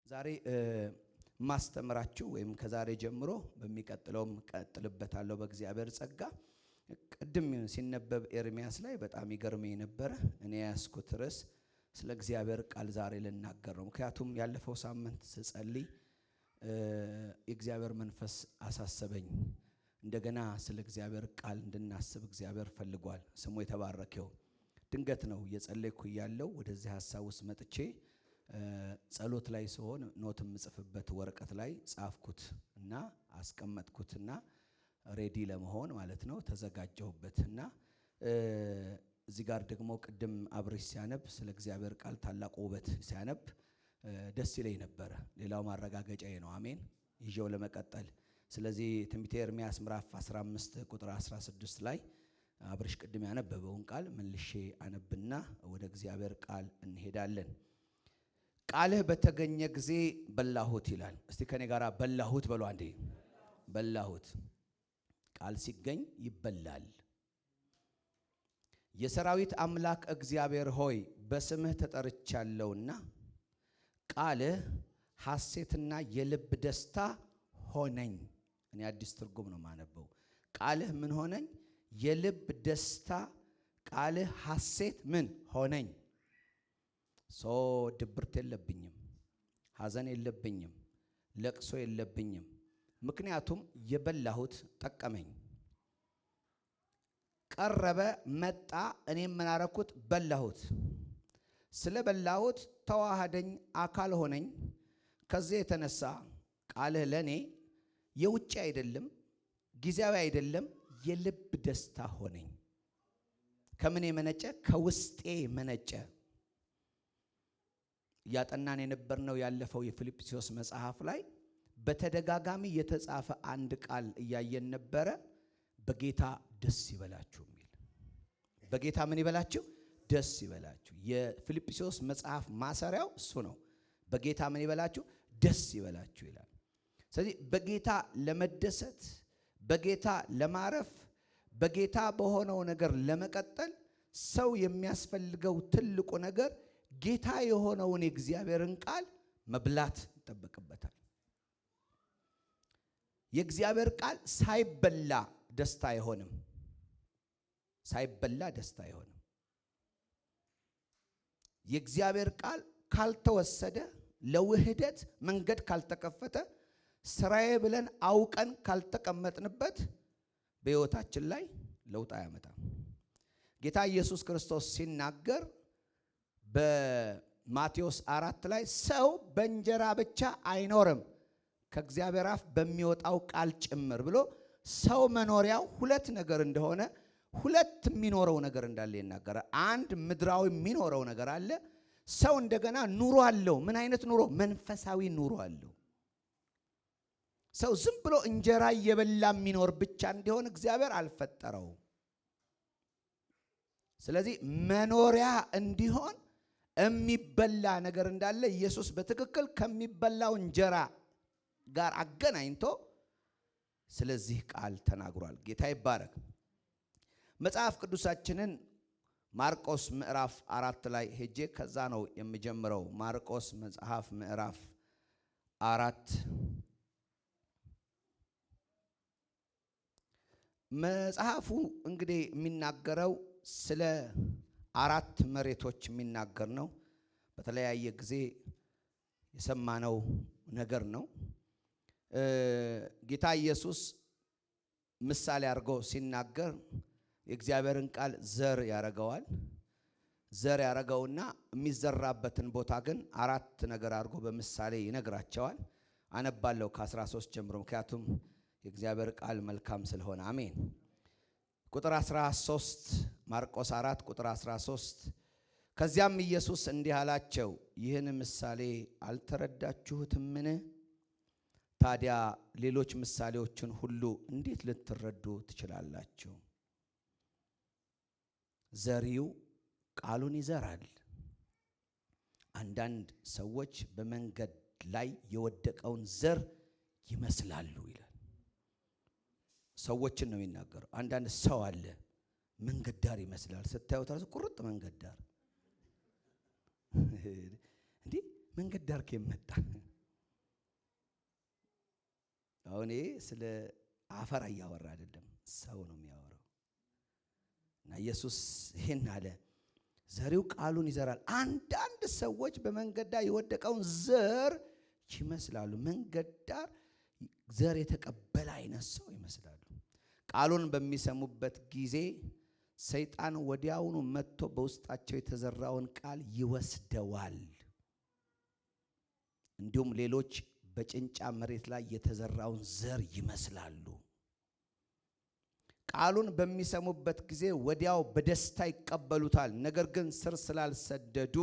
ዛሬ ማስተምራችሁ ወይም ከዛሬ ጀምሮ በሚቀጥለውም ቀጥልበታለሁ በእግዚአብሔር ጸጋ። ቅድም ሲነበብ ኤርሚያስ ላይ በጣም ይገርመኝ ነበር። እኔ ያስኩት ርዕስ ስለ እግዚአብሔር ቃል ዛሬ ልናገር ነው። ምክንያቱም ያለፈው ሳምንት ስጸልይ የእግዚአብሔር መንፈስ አሳሰበኝ። እንደገና ስለ እግዚአብሔር ቃል እንድናስብ እግዚአብሔር ፈልጓል። ስሙ የተባረከው። ድንገት ነው እየጸለይኩ ያለው ወደዚህ ሐሳብ ውስጥ መጥቼ ጸሎት ላይ ሲሆን ኖት ምጽፍበት ወረቀት ላይ ጻፍኩት እና አስቀመጥኩትና ሬዲ ለመሆን ማለት ነው ተዘጋጀሁበትና እዚህ ጋር ደግሞ ቅድም አብርሽ ሲያነብ ስለ እግዚአብሔር ቃል ታላቅ ውበት ሲያነብ ደስ ይለኝ ነበር። ሌላው ማረጋገጫዬ ነው። አሜን። ይዤው ለመቀጠል ስለዚህ ትንቢተ ኤርምያስ ምዕራፍ 15 ቁጥር 16 ላይ አብርሽ ቅድም ያነበበውን ቃል መልሼ አነብና ወደ እግዚአብሔር ቃል እንሄዳለን። ቃልህ በተገኘ ጊዜ በላሁት ይላል። እስቲ ከኔ ጋራ በላሁት በሉ አንዴ። በላሁት። ቃል ሲገኝ ይበላል። የሰራዊት አምላክ እግዚአብሔር ሆይ በስምህ ተጠርቻለሁና ቃልህ ሐሴትና የልብ ደስታ ሆነኝ። እኔ አዲስ ትርጉም ነው ማነበው። ቃልህ ምን ሆነኝ? የልብ ደስታ። ቃልህ ሐሴት ምን ሆነኝ? ድብርት የለብኝም፣ ሐዘን የለብኝም፣ ለቅሶ የለብኝም። ምክንያቱም የበላሁት ጠቀመኝ። ቀረበ፣ መጣ፣ እኔም ምን አረኩት? በላሁት። ስለ በላሁት ተዋሃደኝ፣ አካል ሆነኝ። ከዚህ የተነሳ ቃልህ ለኔ የውጭ አይደለም፣ ጊዜያዊ አይደለም፣ የልብ ደስታ ሆነኝ። ከምን መነጨ? ከውስጤ መነጨ። ያጠናን የነበርነው ያለፈው የፊልጵስዩስ መጽሐፍ ላይ በተደጋጋሚ የተጻፈ አንድ ቃል እያየን ነበረ። በጌታ ደስ ይበላችሁ የሚል። በጌታ ምን ይበላችሁ? ደስ ይበላችሁ። የፊልጵስዩስ መጽሐፍ ማሰሪያው እሱ ነው። በጌታ ምን ይበላችሁ? ደስ ይበላችሁ ይላል። ስለዚህ በጌታ ለመደሰት፣ በጌታ ለማረፍ፣ በጌታ በሆነው ነገር ለመቀጠል ሰው የሚያስፈልገው ትልቁ ነገር ጌታ የሆነውን የእግዚአብሔርን ቃል መብላት ይጠበቅበታል። የእግዚአብሔር ቃል ሳይበላ ደስታ አይሆንም። ሳይበላ ደስታ አይሆንም። የእግዚአብሔር ቃል ካልተወሰደ፣ ለውህደት መንገድ ካልተከፈተ፣ ስራዬ ብለን አውቀን ካልተቀመጥንበት በሕይወታችን ላይ ለውጥ አያመጣም። ጌታ ኢየሱስ ክርስቶስ ሲናገር በማቴዎስ 4 ላይ ሰው በእንጀራ ብቻ አይኖርም ከእግዚአብሔር አፍ በሚወጣው ቃል ጭምር ብሎ ሰው መኖሪያው ሁለት ነገር እንደሆነ፣ ሁለት የሚኖረው ነገር እንዳለ ይናገራል። አንድ ምድራዊ የሚኖረው ነገር አለ። ሰው እንደገና ኑሮ አለው። ምን አይነት ኑሮ? መንፈሳዊ ኑሮ አለው። ሰው ዝም ብሎ እንጀራ እየበላ የሚኖር ብቻ እንዲሆን እግዚአብሔር አልፈጠረው። ስለዚህ መኖሪያ እንዲሆን የሚበላ ነገር እንዳለ ኢየሱስ በትክክል ከሚበላው እንጀራ ጋር አገናኝቶ ስለዚህ ቃል ተናግሯል። ጌታ ይባረክ። መጽሐፍ ቅዱሳችንን ማርቆስ ምዕራፍ 4 ላይ ሄጄ ከዛ ነው የሚጀምረው። ማርቆስ መጽሐፍ ምዕራፍ 4 መጽሐፉ እንግዲህ የሚናገረው ስለ 4 መሬቶች የሚናገር ነው። በተለያየ ጊዜ የሰማነው ነገር ነው። ጌታ ኢየሱስ ምሳሌ አድርጎ ሲናገር የእግዚአብሔርን ቃል ዘር ያረገዋል። ዘር ያረገውና የሚዘራበትን ቦታ ግን 4 ነገር አድርጎ በምሳሌ ይነግራቸዋል። አነባለሁ ከ13 ጀምሮ፣ ምክንያቱም የእግዚአብሔር ቃል መልካም ስለሆነ። አሜን። ቁጥር 13 ማርቆስ 4 ቁጥር 13 ከዚያም ኢየሱስ እንዲህ አላቸው፣ ይህን ምሳሌ አልተረዳችሁትምን? ታዲያ ሌሎች ምሳሌዎችን ሁሉ እንዴት ልትረዱ ትችላላችሁ? ዘሪው ቃሉን ይዘራል። አንዳንድ ሰዎች በመንገድ ላይ የወደቀውን ዘር ይመስላሉ ይላል። ሰዎችን ነው የሚናገረው። አንዳንድ ሰው አለ መንገድ ዳር ይመስላል። ስታዩት ራሱ ቁርጥ መንገድ ዳር እንዴ መንገድ ዳር ከመጣ አሁን ስለ አፈር እያወራ አይደለም፣ ሰው ነው የሚያወራው። እና ኢየሱስ ይሄን አለ፣ ዘሪው ቃሉን ይዘራል። አንዳንድ ሰዎች በመንገድ ዳር የወደቀውን ዘር ይመስላሉ። መንገድ ዳር ዘር የተቀበለ አይነት ሰው ይመስላሉ። ቃሉን በሚሰሙበት ጊዜ ሰይጣን ወዲያውኑ መጥቶ በውስጣቸው የተዘራውን ቃል ይወስደዋል። እንዲሁም ሌሎች በጭንጫ መሬት ላይ የተዘራውን ዘር ይመስላሉ። ቃሉን በሚሰሙበት ጊዜ ወዲያው በደስታ ይቀበሉታል። ነገር ግን ስር ስላልሰደዱ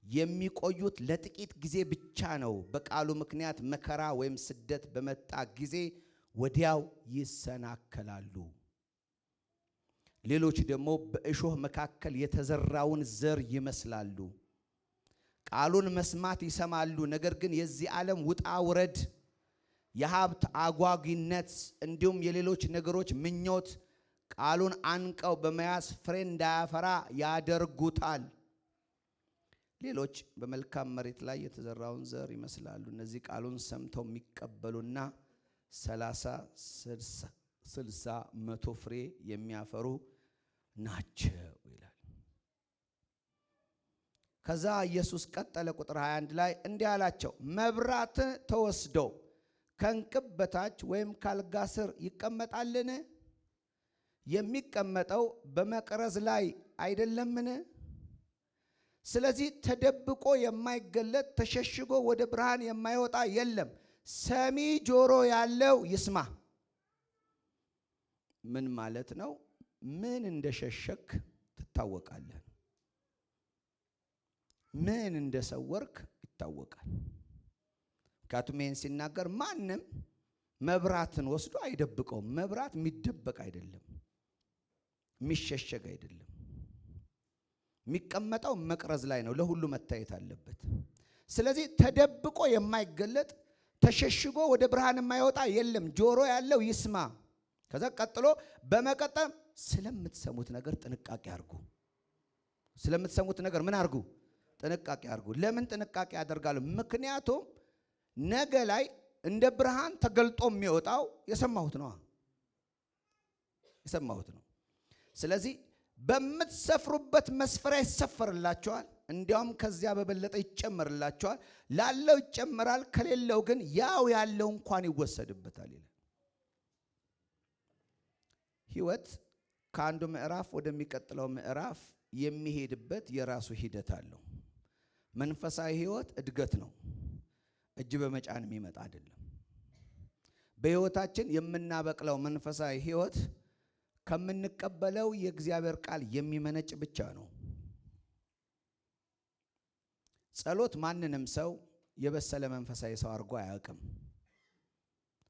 የሚቆዩት ለጥቂት ጊዜ ብቻ ነው። በቃሉ ምክንያት መከራ ወይም ስደት በመጣ ጊዜ ወዲያው ይሰናከላሉ። ሌሎች ደግሞ በእሾህ መካከል የተዘራውን ዘር ይመስላሉ። ቃሉን መስማት ይሰማሉ፣ ነገር ግን የዚህ ዓለም ውጣ ውረድ፣ የሀብት አጓጊነት እንዲሁም የሌሎች ነገሮች ምኞት ቃሉን አንቀው በመያዝ ፍሬ እንዳያፈራ ያደርጉታል። ሌሎች በመልካም መሬት ላይ የተዘራውን ዘር ይመስላሉ። እነዚህ ቃሉን ሰምተው የሚቀበሉና 30፣ 60፣ 100 ፍሬ የሚያፈሩ ናቸው ይላል። ከዛ ኢየሱስ ቀጠለ። ቁጥር 21 ላይ እንዲህ አላቸው፣ መብራት ተወስዶ ከእንቅብ በታች ወይም ካልጋ ስር ይቀመጣልን? የሚቀመጠው በመቅረዝ ላይ አይደለምን? ስለዚህ ተደብቆ የማይገለጥ ተሸሽጎ ወደ ብርሃን የማይወጣ የለም። ሰሚ ጆሮ ያለው ይስማ። ምን ማለት ነው? ምን እንደሸሸክ ትታወቃለህ። ምን እንደሰወርክ ይታወቃል። ምክንያቱም ይህን ሲናገር ማንም መብራትን ወስዶ አይደብቀውም። መብራት የሚደበቅ አይደለም፣ የሚሸሸግ አይደለም። የሚቀመጠው መቅረዝ ላይ ነው፣ ለሁሉ መታየት አለበት። ስለዚህ ተደብቆ የማይገለጥ ተሸሽጎ ወደ ብርሃን የማይወጣ የለም። ጆሮ ያለው ይስማ። ከዛ ቀጥሎ በመቀጠል ስለምትሰሙት ነገር ጥንቃቄ አድርጉ። ስለምትሰሙት ነገር ምን አድርጉ? ጥንቃቄ አድርጉ። ለምን ጥንቃቄ ያደርጋሉ? ምክንያቱም ነገ ላይ እንደ ብርሃን ተገልጦ የሚወጣው የሰማሁት ነው። ስለዚህ በምትሰፍሩበት መስፈሪያ ይሰፈርላችኋል፣ እንዲያውም ከዚያ በበለጠ ይጨመርላችኋል። ላለው ይጨመራል፣ ከሌለው ግን ያው ያለው እንኳን ይወሰድበታል ይላል። ሕይወት ከአንዱ ምዕራፍ ወደሚቀጥለው ምዕራፍ የሚሄድበት የራሱ ሂደት አለው። መንፈሳዊ ሕይወት እድገት ነው፣ እጅ በመጫን የሚመጣ አይደለም። በሕይወታችን የምናበቅለው መንፈሳዊ ሕይወት ከምንቀበለው የእግዚአብሔር ቃል የሚመነጭ ብቻ ነው። ጸሎት ማንንም ሰው የበሰለ መንፈሳዊ ሰው አድርጎ አያውቅም።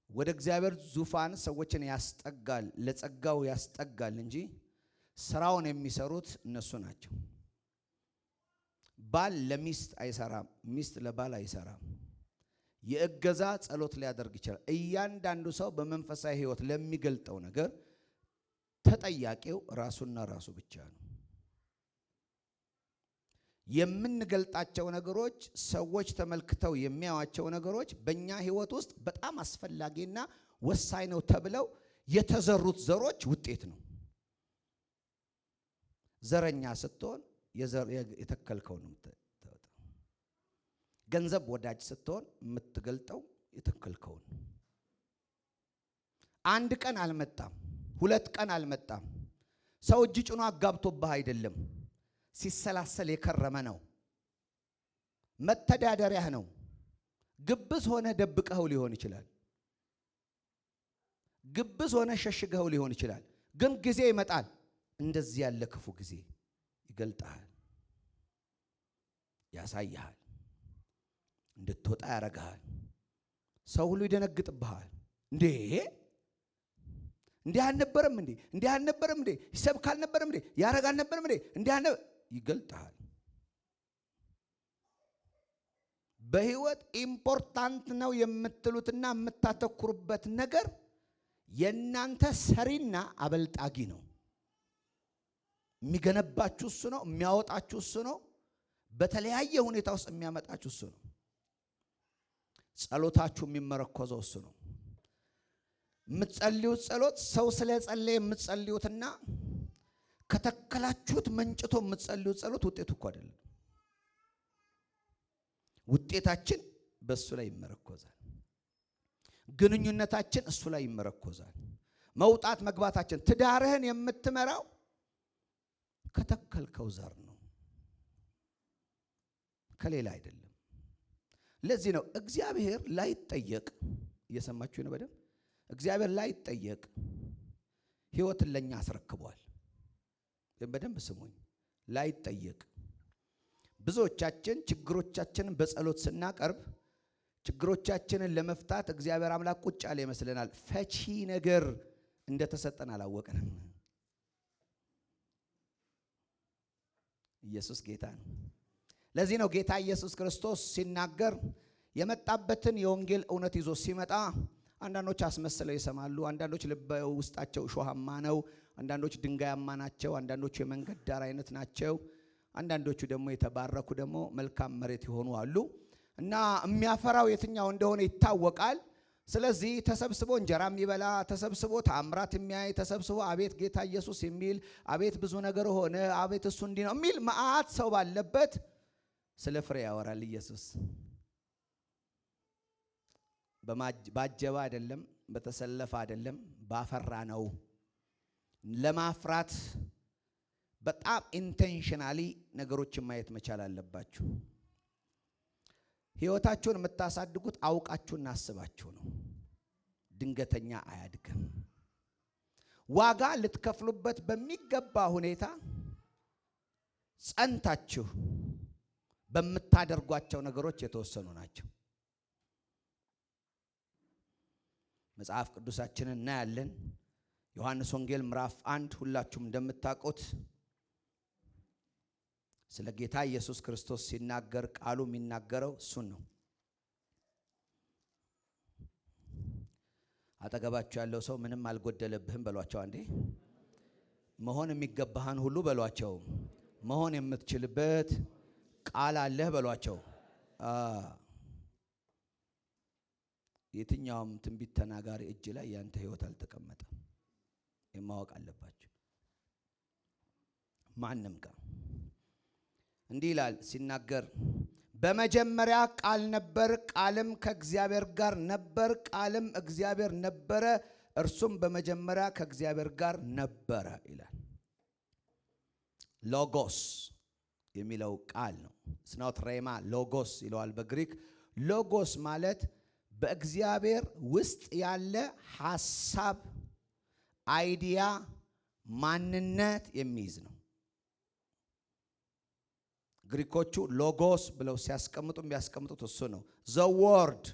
ወደ እግዚአብሔር ዙፋን ሰዎችን ያስጠጋል፣ ለጸጋው ያስጠጋል እንጂ ስራውን የሚሰሩት እነሱ ናቸው። ባል ለሚስት አይሰራም፣ ሚስት ለባል አይሰራም። የእገዛ ጸሎት ሊያደርግ ይችላል። እያንዳንዱ ሰው በመንፈሳዊ ሕይወት ለሚገልጠው ነገር ተጠያቂው ራሱና ራሱ ብቻ ነው። የምንገልጣቸው ነገሮች፣ ሰዎች ተመልክተው የሚያዩዋቸው ነገሮች በእኛ ሕይወት ውስጥ በጣም አስፈላጊና ወሳኝ ነው ተብለው የተዘሩት ዘሮች ውጤት ነው። ዘረኛ ስትሆን የተከልከው ነው የምታወጣው። ገንዘብ ወዳጅ ስትሆን የምትገልጠው የተከልከው ነው። አንድ ቀን አልመጣም፣ 2 ቀን አልመጣም። ሰው እጅ ጭኖ አጋብቶብህ አይደለም፣ ሲሰላሰል የከረመ ነው። መተዳደሪያህ ነው። ግብዝ ሆነ ደብቀኸው ሊሆን ይችላል። ግብዝ ሆነ ሸሽገኸው ሊሆን ይችላል። ግን ጊዜ ይመጣል፣ እንደዚህ ያለ ክፉ ጊዜ ይገልጣል፣ ያሳይሃል፣ እንድትወጣ ያረጋል። ሰው ሁሉ ይደነግጥብሃል። እንዲህ አልነበረም እንዴ? እንዲህ አልነበረም እንዴ? ይሰብክ አልነበረም እንዴ? ያረጋ አልነበረም እንዴ? እንዲህ አልነበረ ይገልጣል። በህይወት ኢምፖርታንት ነው የምትሉትና የምታተኩሩበት ነገር የእናንተ ሰሪና አበልጣጊ ነው። የሚገነባችሁ እሱ ነው፣ የሚያወጣችሁ እሱ ነው፣ በተለያየ ሁኔታ ውስጥ የሚያመጣችሁ እሱ ነው። ጸሎታችሁ የሚመረኮዘው እሱ ነው። የምትጸልዩት ጸሎት ሰው ስለጸለየ የምትጸልዩትና ከተከላችሁት መንጭቶ የምትጸልዩት ጸሎት ውጤቱ እኮ አይደለም። ውጤታችን በእሱ ላይ ይመረኮዛል። ግንኙነታችን እሱ ላይ ይመረኮዛል። መውጣት መግባታችን፣ ትዳርህን የምትመራው ከተከልከው ዘር ነው፣ ከሌላ አይደለም። ለዚህ ነው እግዚአብሔር ላይጠየቅ፣ እየሰማችሁ ነው በደንብ፣ እግዚአብሔር ላይጠየቅ ሕይወትን ለኛ አስረክቧል። በደንብ ስሙኝ፣ ላይጠየቅ። ብዙዎቻችን ችግሮቻችንን በጸሎት ስናቀርብ ችግሮቻችንን ለመፍታት እግዚአብሔር አምላክ ቁጭ ያለ ይመስለናል። ፈቺ ነገር እንደተሰጠን አላወቅንም። ኢየሱስ ጌታ ነው። ለዚህ ነው ጌታ ኢየሱስ ክርስቶስ ሲናገር የመጣበትን የወንጌል እውነት ይዞ ሲመጣ አንዳንዶች አስመስለው ይሰማሉ፣ አንዳንዶች ልብ ውስጣቸው እሾሃማ ነው፣ አንዳንዶች ድንጋያማ ናቸው፣ አንዳንዶች የመንገድ ዳር አይነት ናቸው፣ አንዳንዶቹ ደግሞ የተባረኩ ደግሞ መልካም መሬት የሆኑ አሉ። እና የሚያፈራው የትኛው እንደሆነ ይታወቃል። ስለዚህ ተሰብስቦ እንጀራ የሚበላ፣ ተሰብስቦ ተአምራት የሚያይ፣ ተሰብስቦ አቤት ጌታ ኢየሱስ የሚል፣ አቤት ብዙ ነገር ሆነ፣ አቤት እሱ እንዲህ ነው የሚል መዓት ሰው ባለበት ስለ ፍሬ ያወራል ኢየሱስ። ባጀባ አይደለም፣ በተሰለፈ አይደለም፣ ባፈራ ነው። ለማፍራት በጣም ኢንቴንሽናሊ ነገሮችን ማየት መቻል አለባችሁ። ሕይወታችሁን የምታሳድጉት አውቃችሁና አስባችሁ ነው። ድንገተኛ አያድግም። ዋጋ ልትከፍሉበት በሚገባ ሁኔታ ጸንታችሁ በምታደርጓቸው ነገሮች የተወሰኑ ናቸው። መጽሐፍ ቅዱሳችንን እናያለን። ዮሐንስ ወንጌል ምዕራፍ 1 ሁላችሁም እንደምታውቁት ስለ ጌታ ኢየሱስ ክርስቶስ ሲናገር ቃሉ የሚናገረው እሱን ነው። አጠገባችሁ ያለው ሰው ምንም አልጎደለብህም በሏቸው። አንዴ መሆን የሚገባህን ሁሉ በሏቸው። መሆን የምትችልበት ቃል አለህ በሏቸው። የትኛውም ትንቢት ተናጋሪ እጅ ላይ ያንተ ሕይወት አልተቀመጠም። የማወቅ አለባችሁ። ማንም ጋር እንዲህ ይላል ሲናገር፣ በመጀመሪያ ቃል ነበር፣ ቃልም ከእግዚአብሔር ጋር ነበር፣ ቃልም እግዚአብሔር ነበረ፣ እርሱም በመጀመሪያ ከእግዚአብሔር ጋር ነበረ ይላል። ሎጎስ የሚለው ቃል ነው። ስናውት ሬማ ሎጎስ ይለዋል በግሪክ። ሎጎስ ማለት በእግዚአብሔር ውስጥ ያለ ሐሳብ፣ አይዲያ፣ ማንነት የሚይዝ ነው። ግሪኮቹ ሎጎስ ብለው ሲያስቀምጡ የሚያስቀምጡት እሱ ነው። ዘ ወርድ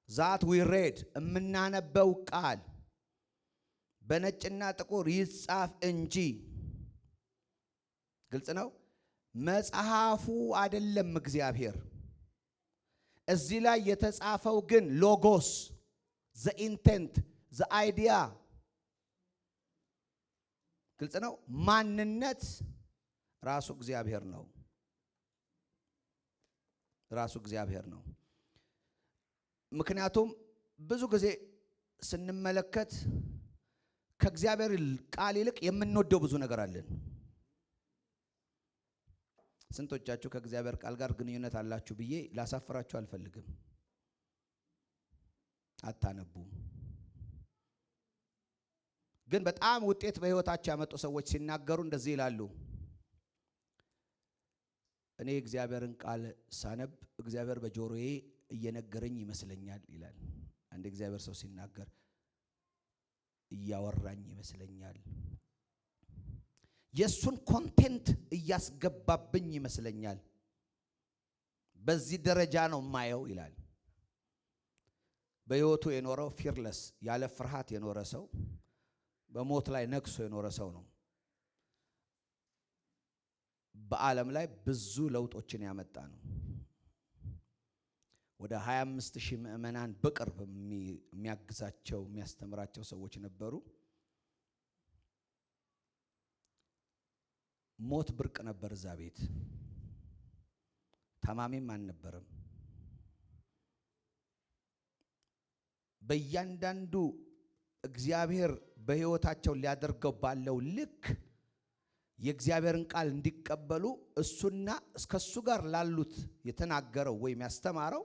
ዛት ዊ ሬድ፣ የምናነበው ቃል በነጭና ጥቁር ይጻፍ እንጂ። ግልጽ ነው። መጽሐፉ አይደለም እግዚአብሔር። እዚህ ላይ የተጻፈው ግን ሎጎስ፣ ዘ ኢንቴንት፣ ዘ አይዲያ። ግልጽ ነው። ማንነት ራሱ እግዚአብሔር ነው። ራሱ እግዚአብሔር ነው። ምክንያቱም ብዙ ጊዜ ስንመለከት ከእግዚአብሔር ቃል ይልቅ የምንወደው ብዙ ነገር አለን። ስንቶቻችሁ ከእግዚአብሔር ቃል ጋር ግንኙነት አላችሁ ብዬ ላሳፍራችሁ አልፈልግም። አታነቡም። ግን በጣም ውጤት በሕይወታቸው ያመጡ ሰዎች ሲናገሩ እንደዚህ ይላሉ። እኔ እግዚአብሔርን ቃል ሳነብ እግዚአብሔር በጆሮዬ እየነገረኝ ይመስለኛል ይላል። አንድ እግዚአብሔር ሰው ሲናገር እያወራኝ ይመስለኛል፣ የሱን ኮንቴንት እያስገባብኝ ይመስለኛል፣ በዚህ ደረጃ ነው ማየው ይላል። በሕይወቱ የኖረው ፊርለስ፣ ያለ ፍርሃት የኖረ ሰው፣ በሞት ላይ ነግሶ የኖረ ሰው ነው። በዓለም ላይ ብዙ ለውጦችን ያመጣ ነው። ወደ 25,000 ምዕመናን በቅርብ የሚያግዛቸው የሚያስተምራቸው ሰዎች ነበሩ። ሞት ብርቅ ነበር እዛ ቤት። ታማሚም አልነበረም። በእያንዳንዱ እግዚአብሔር በሕይወታቸው ሊያደርገው ባለው ልክ የእግዚአብሔርን ቃል እንዲቀበሉ እሱና እስከሱ ጋር ላሉት የተናገረው ወይም ያስተማረው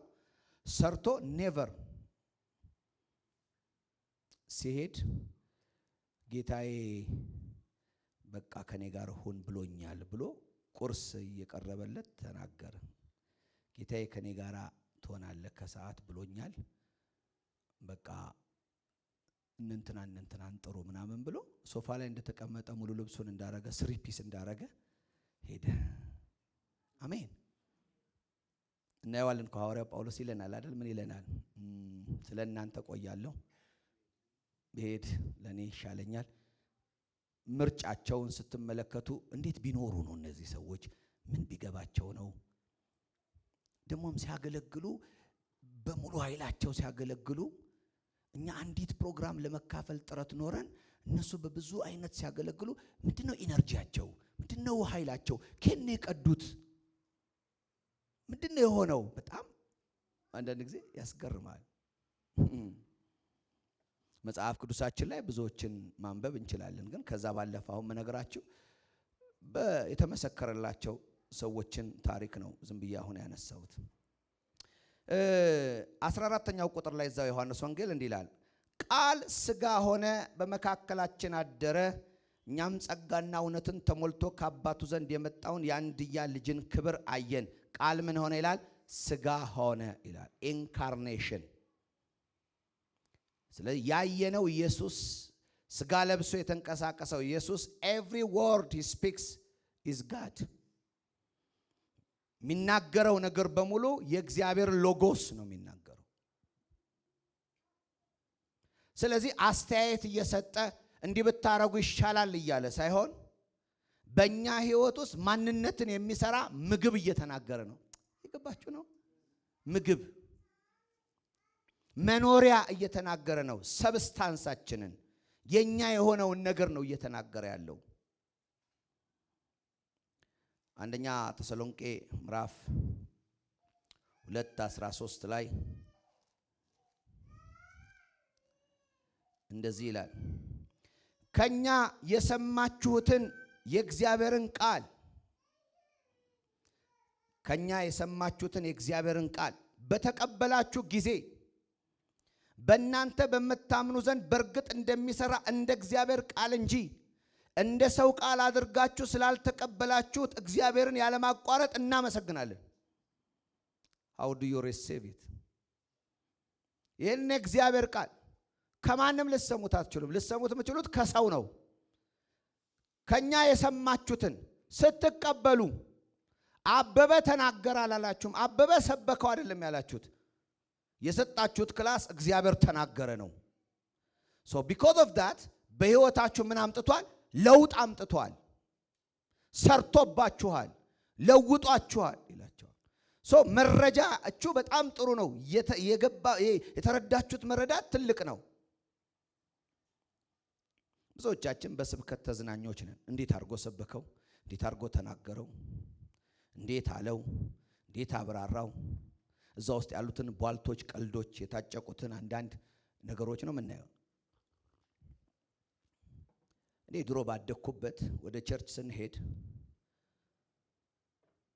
ሰርቶ ኔቨር ሲሄድ ጌታዬ በቃ ከኔ ጋር ሁን ብሎኛል ብሎ ቁርስ እየቀረበለት ተናገረ። ጌታዬ ከኔ ጋር ትሆናለህ ከሰዓት ብሎኛል፣ በቃ እንንትናን ጥሩ ምናምን ብሎ ሶፋ ላይ እንደተቀመጠ ሙሉ ልብሱን እንዳረገ ስሪፒስ እንዳረገ ሄደ። አሜን። እናየዋለን። ሐዋርያው ጳውሎስ ይለናል አይደል? ምን ይለናል? ስለ እናንተ ቆያለሁ፣ ብሄድ ለኔ ይሻለኛል። ምርጫቸውን ስትመለከቱ እንዴት ቢኖሩ ነው እነዚህ ሰዎች? ምን ቢገባቸው ነው? ደሞም ሲያገለግሉ በሙሉ ኃይላቸው ሲያገለግሉ እኛ አንዲት ፕሮግራም ለመካፈል ጥረት ኖረን እነሱ በብዙ አይነት ሲያገለግሉ ምንድነው ኢነርጂያቸው? ምንድነው ኃይላቸው? ከኔ የቀዱት ምንድነው የሆነው? በጣም አንዳንድ ጊዜ ያስገርማል። መጽሐፍ ቅዱሳችን ላይ ብዙዎችን ማንበብ እንችላለን፣ ግን ከዛ ባለፈ አሁን መነግራችሁ የተመሰከረላቸው ሰዎችን ታሪክ ነው ዝም ብዬ አሁን ያነሳሁት። 14ኛው ቁጥር ላይ እዛው ዮሐንስ ወንጌል እንዲህ ይላል፣ ቃል ሥጋ ሆነ በመካከላችን አደረ፣ እኛም ጸጋና እውነትን ተሞልቶ ከአባቱ ዘንድ የመጣውን የአንድያ ልጅን ክብር አየን። ቃል ምን ሆነ ይላል? ሥጋ ሆነ ይላል። ኢንካርኔሽን። ስለዚህ ያየነው ኢየሱስ ሥጋ ለብሶ የተንቀሳቀሰው ኢየሱስ every word he speaks is God። የሚናገረው ነገር በሙሉ የእግዚአብሔር ሎጎስ ነው የሚናገረው። ስለዚህ አስተያየት እየሰጠ እንዲህ ብታረጉ ይሻላል እያለ ሳይሆን በእኛ ህይወት ውስጥ ማንነትን የሚሰራ ምግብ እየተናገረ ነው። ይገባችሁ ነው? ምግብ መኖሪያ እየተናገረ ነው። ሰብስታንሳችንን የኛ የሆነውን ነገር ነው እየተናገረ ያለው። አንደኛ ተሰሎንቄ ምዕራፍ 2:13 ላይ እንደዚህ ይላል፣ ከኛ የሰማችሁትን የእግዚአብሔርን ቃል በተቀበላችሁ ጊዜ በእናንተ በመታምኑ ዘንድ በርግጥ እንደሚሰራ እንደ እግዚአብሔር ቃል እንጂ እንደ ሰው ቃል አድርጋችሁ ስላልተቀበላችሁት እግዚአብሔርን ያለማቋረጥ እናመሰግናለን። how do you receive it? ይህን እግዚአብሔር ቃል ከማንም ልትሰሙት አትችሉም። ልትሰሙት የምትችሉት ከሰው ነው። ከኛ የሰማችሁትን ስትቀበሉ አበበ ተናገረ አላላችሁም። አበበ ሰበከው አይደለም ያላችሁት። የሰጣችሁት ክላስ እግዚአብሔር ተናገረ ነው። so because of that በህይወታችሁ ምን አምጥቷል? ለውጥ አምጥቷል። ሰርቶባችኋል፣ ለውጧችኋል ይላቸዋል። so መረጃችሁ በጣም ጥሩ ነው። የተረዳችሁት መረዳት ትልቅ ነው። ብዙዎቻችን በስብከት ተዝናኞች ነን። እንዴት አድርጎ ሰበከው፣ እንዴት አድርጎ ተናገረው፣ እንዴት አለው፣ እንዴት አብራራው፣ እዛ ውስጥ ያሉትን ቧልቶች፣ ቀልዶች፣ የታጨቁትን አንዳንድ ነገሮች ነው የምናየው። እኔ ድሮ ባደኩበት ወደ ቸርች ስንሄድ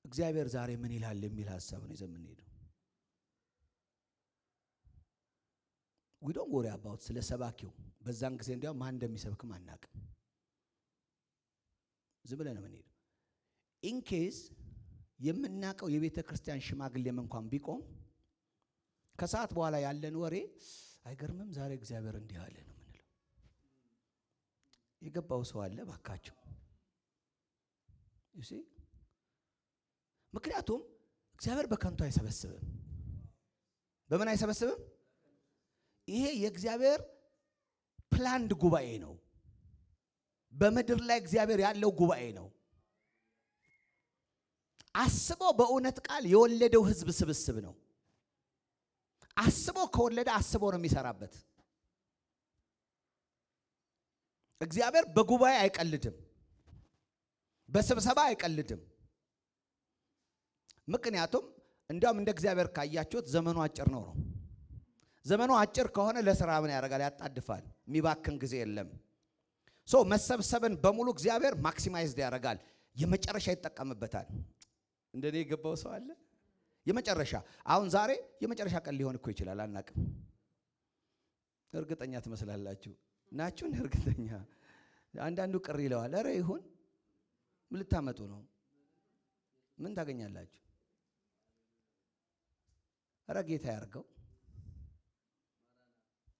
እግዚአብሔር ዛሬ ምን ይላል የሚል ሐሳብ ነው ይዘን የምንሄደው። we don't worry about ስለ ሰባኪው። በዛን ጊዜ እንዲያው ማን እንደሚሰብክም አናውቅም። ዝም ብለን ነው የምንሄደው። in case የምናውቀው የቤተ ክርስቲያን ሽማግሌም እንኳን ቢቆም ከሰዓት በኋላ ያለን ወሬ አይገርምም ዛሬ እግዚአብሔር እንዲህ አለ ነው የምንለው። የገባው ሰው አለ ባካችሁ? you see? ምክንያቱም እግዚአብሔር በከንቱ አይሰበስብም። በምን አይሰበስብም? ይሄ የእግዚአብሔር ፕላንድ ጉባኤ ነው። በምድር ላይ እግዚአብሔር ያለው ጉባኤ ነው። አስበው በእውነት ቃል የወለደው ህዝብ ስብስብ ነው። አስበው ከወለደ አስበው ነው የሚሰራበት። እግዚአብሔር በጉባኤ አይቀልድም፣ በስብሰባ አይቀልድም። ምክንያቱም እንዲያውም እንደ እግዚአብሔር ካያችሁት ዘመኑ አጭር ነው። ዘመኑ አጭር ከሆነ ለሥራ ምን ያደርጋል? ያጣድፋል። የሚባክን ጊዜ የለም። መሰብሰብን በሙሉ እግዚአብሔር ማክሲማይዝድ ያደርጋል። የመጨረሻ ይጠቀምበታል። እንደኔ የገባው ሰው አለ? የመጨረሻ አሁን ዛሬ የመጨረሻ ቀን ሊሆን እኮ ይችላል። አናቅም። እርግጠኛ ትመስላላችሁ ናችሁ? እርግጠኛ አንዳንዱ ቅር ይለዋል። ኧረ ይሁን፣ ምን ልታመጡ ነው? ምን ታገኛላችሁ? ኧረ ጌታ ያርገው።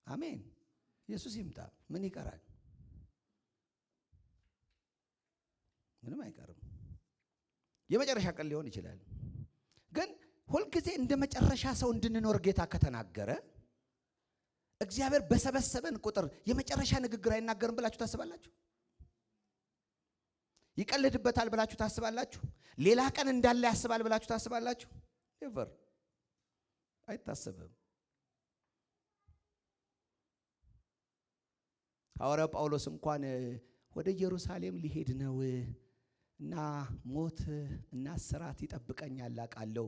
አሜን። ኢየሱስ ይምጣ። ምን ይቀራል? ምንም አይቀርም። የመጨረሻ ቀን ሊሆን ይችላል። ግን ሁልጊዜ እንደ መጨረሻ ሰው እንድንኖር ጌታ ከተናገረ እግዚአብሔር በሰበሰበን ቁጥር የመጨረሻ ንግግር አይናገርም ብላችሁ ታስባላችሁ? ይቀልድበታል ብላችሁ ታስባላችሁ? ሌላ ቀን እንዳለ ያስባል ብላችሁ ታስባላችሁ? ኤቨር አይታሰብም። ሐዋርያው ጳውሎስ እንኳን ወደ ኢየሩሳሌም ሊሄድ ነው እና ሞት እና እስራት ይጠብቀኛል አውቃለሁ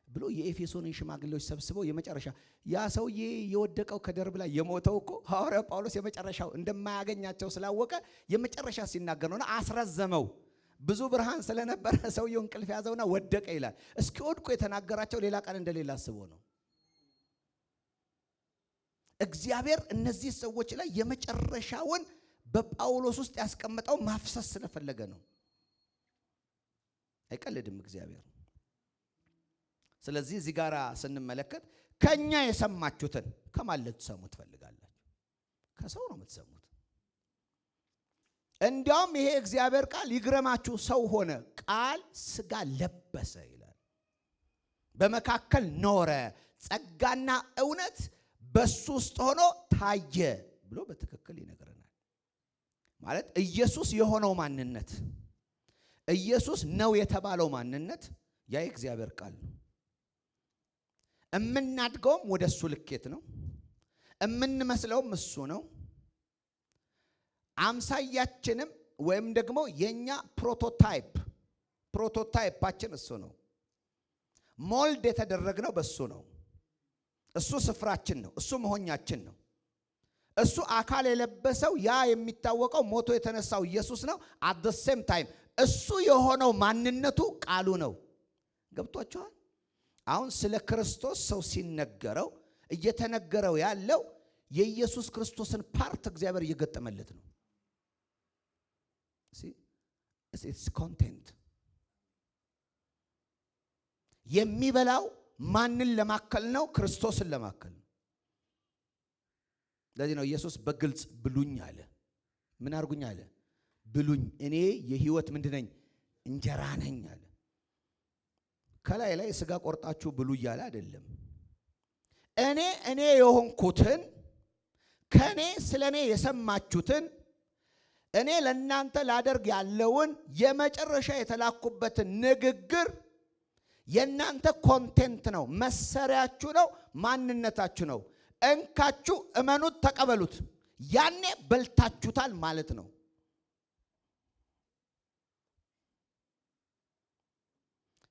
ብሎ የኤፌሶንን ሽማግሌዎች ሰብስበው የመጨረሻ ያ ሰውዬ የወደቀው ከደርብ ላይ የሞተው እኮ ሐዋርያው ጳውሎስ የመጨረሻው እንደማያገኛቸው ስላወቀ የመጨረሻ ሲናገር ነውና አስረዘመው። ብዙ ብርሃን ስለነበረ ሰውየው እንቅልፍ ያዘውና ወደቀ ይላል። እስኪወድቁ የተናገራቸው ሌላ ቀን እንደሌላ አስቦ ነው። እግዚአብሔር እነዚህ ሰዎች ላይ የመጨረሻውን በጳውሎስ ውስጥ ያስቀመጠው ማፍሰስ ስለፈለገ ነው። አይቀልድም እግዚአብሔር። ስለዚህ እዚህ ጋር ስንመለከት ከኛ የሰማችሁትን ከማን ልትሰሙ ትፈልጋላችሁ? ከሰው ነው የምትሰሙት። እንዲያውም ይሄ እግዚአብሔር ቃል ይግረማችሁ፣ ሰው ሆነ፣ ቃል ሥጋ ለበሰ ይላል። በመካከል ኖረ፣ ጸጋና እውነት በሱ ውስጥ ሆኖ ታየ ብሎ በትክክል ይነግረናል። ማለት ኢየሱስ የሆነው ማንነት፣ ኢየሱስ ነው የተባለው ማንነት ያ የእግዚአብሔር ቃል ነው። እምናድገውም ወደ እሱ ልኬት ነው። እምንመስለውም እሱ ነው። አምሳያችንም ወይም ደግሞ የኛ ፕሮቶታይፓችን እሱ ነው። ሞልድ የተደረግነው በሱ ነው። እሱ ስፍራችን ነው። እሱ መሆኛችን ነው። እሱ አካል የለበሰው ያ የሚታወቀው ሞቶ የተነሳው ኢየሱስ ነው። at the same time እሱ የሆነው ማንነቱ ቃሉ ነው። ገብቷችኋል? አሁን ስለ ክርስቶስ ሰው ሲነገረው እየተነገረው ያለው የኢየሱስ ክርስቶስን ፓርት እግዚአብሔር እየገጠመለት ነው። it's content የሚበላው ማንን ለማከል ነው? ክርስቶስን ለማከል ነው። ለዚህ ነው ኢየሱስ በግልጽ ብሉኝ አለ። ምን አርጉኝ አለ? ብሉኝ፣ እኔ የህይወት ምንድነኝ? እንጀራ ነኝ አለ። ከላይ ላይ ስጋ ቆርጣችሁ ብሉ እያለ አይደለም። እኔ የሆንኩትን ከኔ ስለኔ የሰማችሁትን እኔ ለእናንተ ላደርግ ያለውን የመጨረሻ የተላኩበትን ንግግር የእናንተ ኮንቴንት ነው፣ መሰሪያችሁ ነው፣ ማንነታችሁ ነው። እንካችሁ እመኑት፣ ተቀበሉት። ያኔ በልታችሁታል ማለት ነው።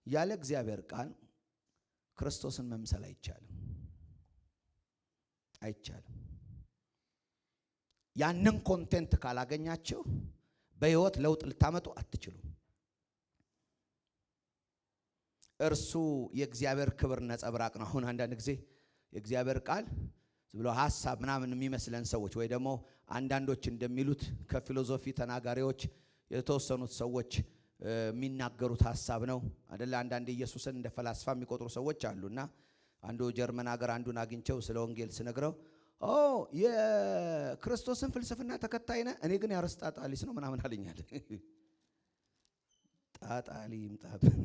ያለ እግዚአብሔር ቃል ክርስቶስን መምሰል አይቻልም። ያንን ኮንቴንት ካላገኛችሁ በህይወት ለውጥ ልታመጡ አትችሉም። እርሱ የእግዚአብሔር ክብር ነጸብራቅ ነው። አሁን አንዳንድ ጊዜ የእግዚአብሔር ቃል ብሎ ሐሳብ ምናምን የሚመስለን ሰዎች ወይ ደግሞ አንዳንዶች እንደሚሉት ከፊሎሶፊ ተናጋሪዎች የተወሰኑት ሰዎች የሚናገሩት ሐሳብ ነው አይደል? አንዳንድ ኢየሱስን እንደ ፈላስፋ የሚቆጥሩ ሰዎች አሉና አንዱ ጀርመን ሀገር አንዱን አግኝቸው ስለ ወንጌል ስነግረው የክርስቶስን ፍልስፍና ተከታይ ነህ፣ እኔ ግን የአርስጣጣሊስ ነው ምናምን አለኛል። ጣጣሊ ይምጣብን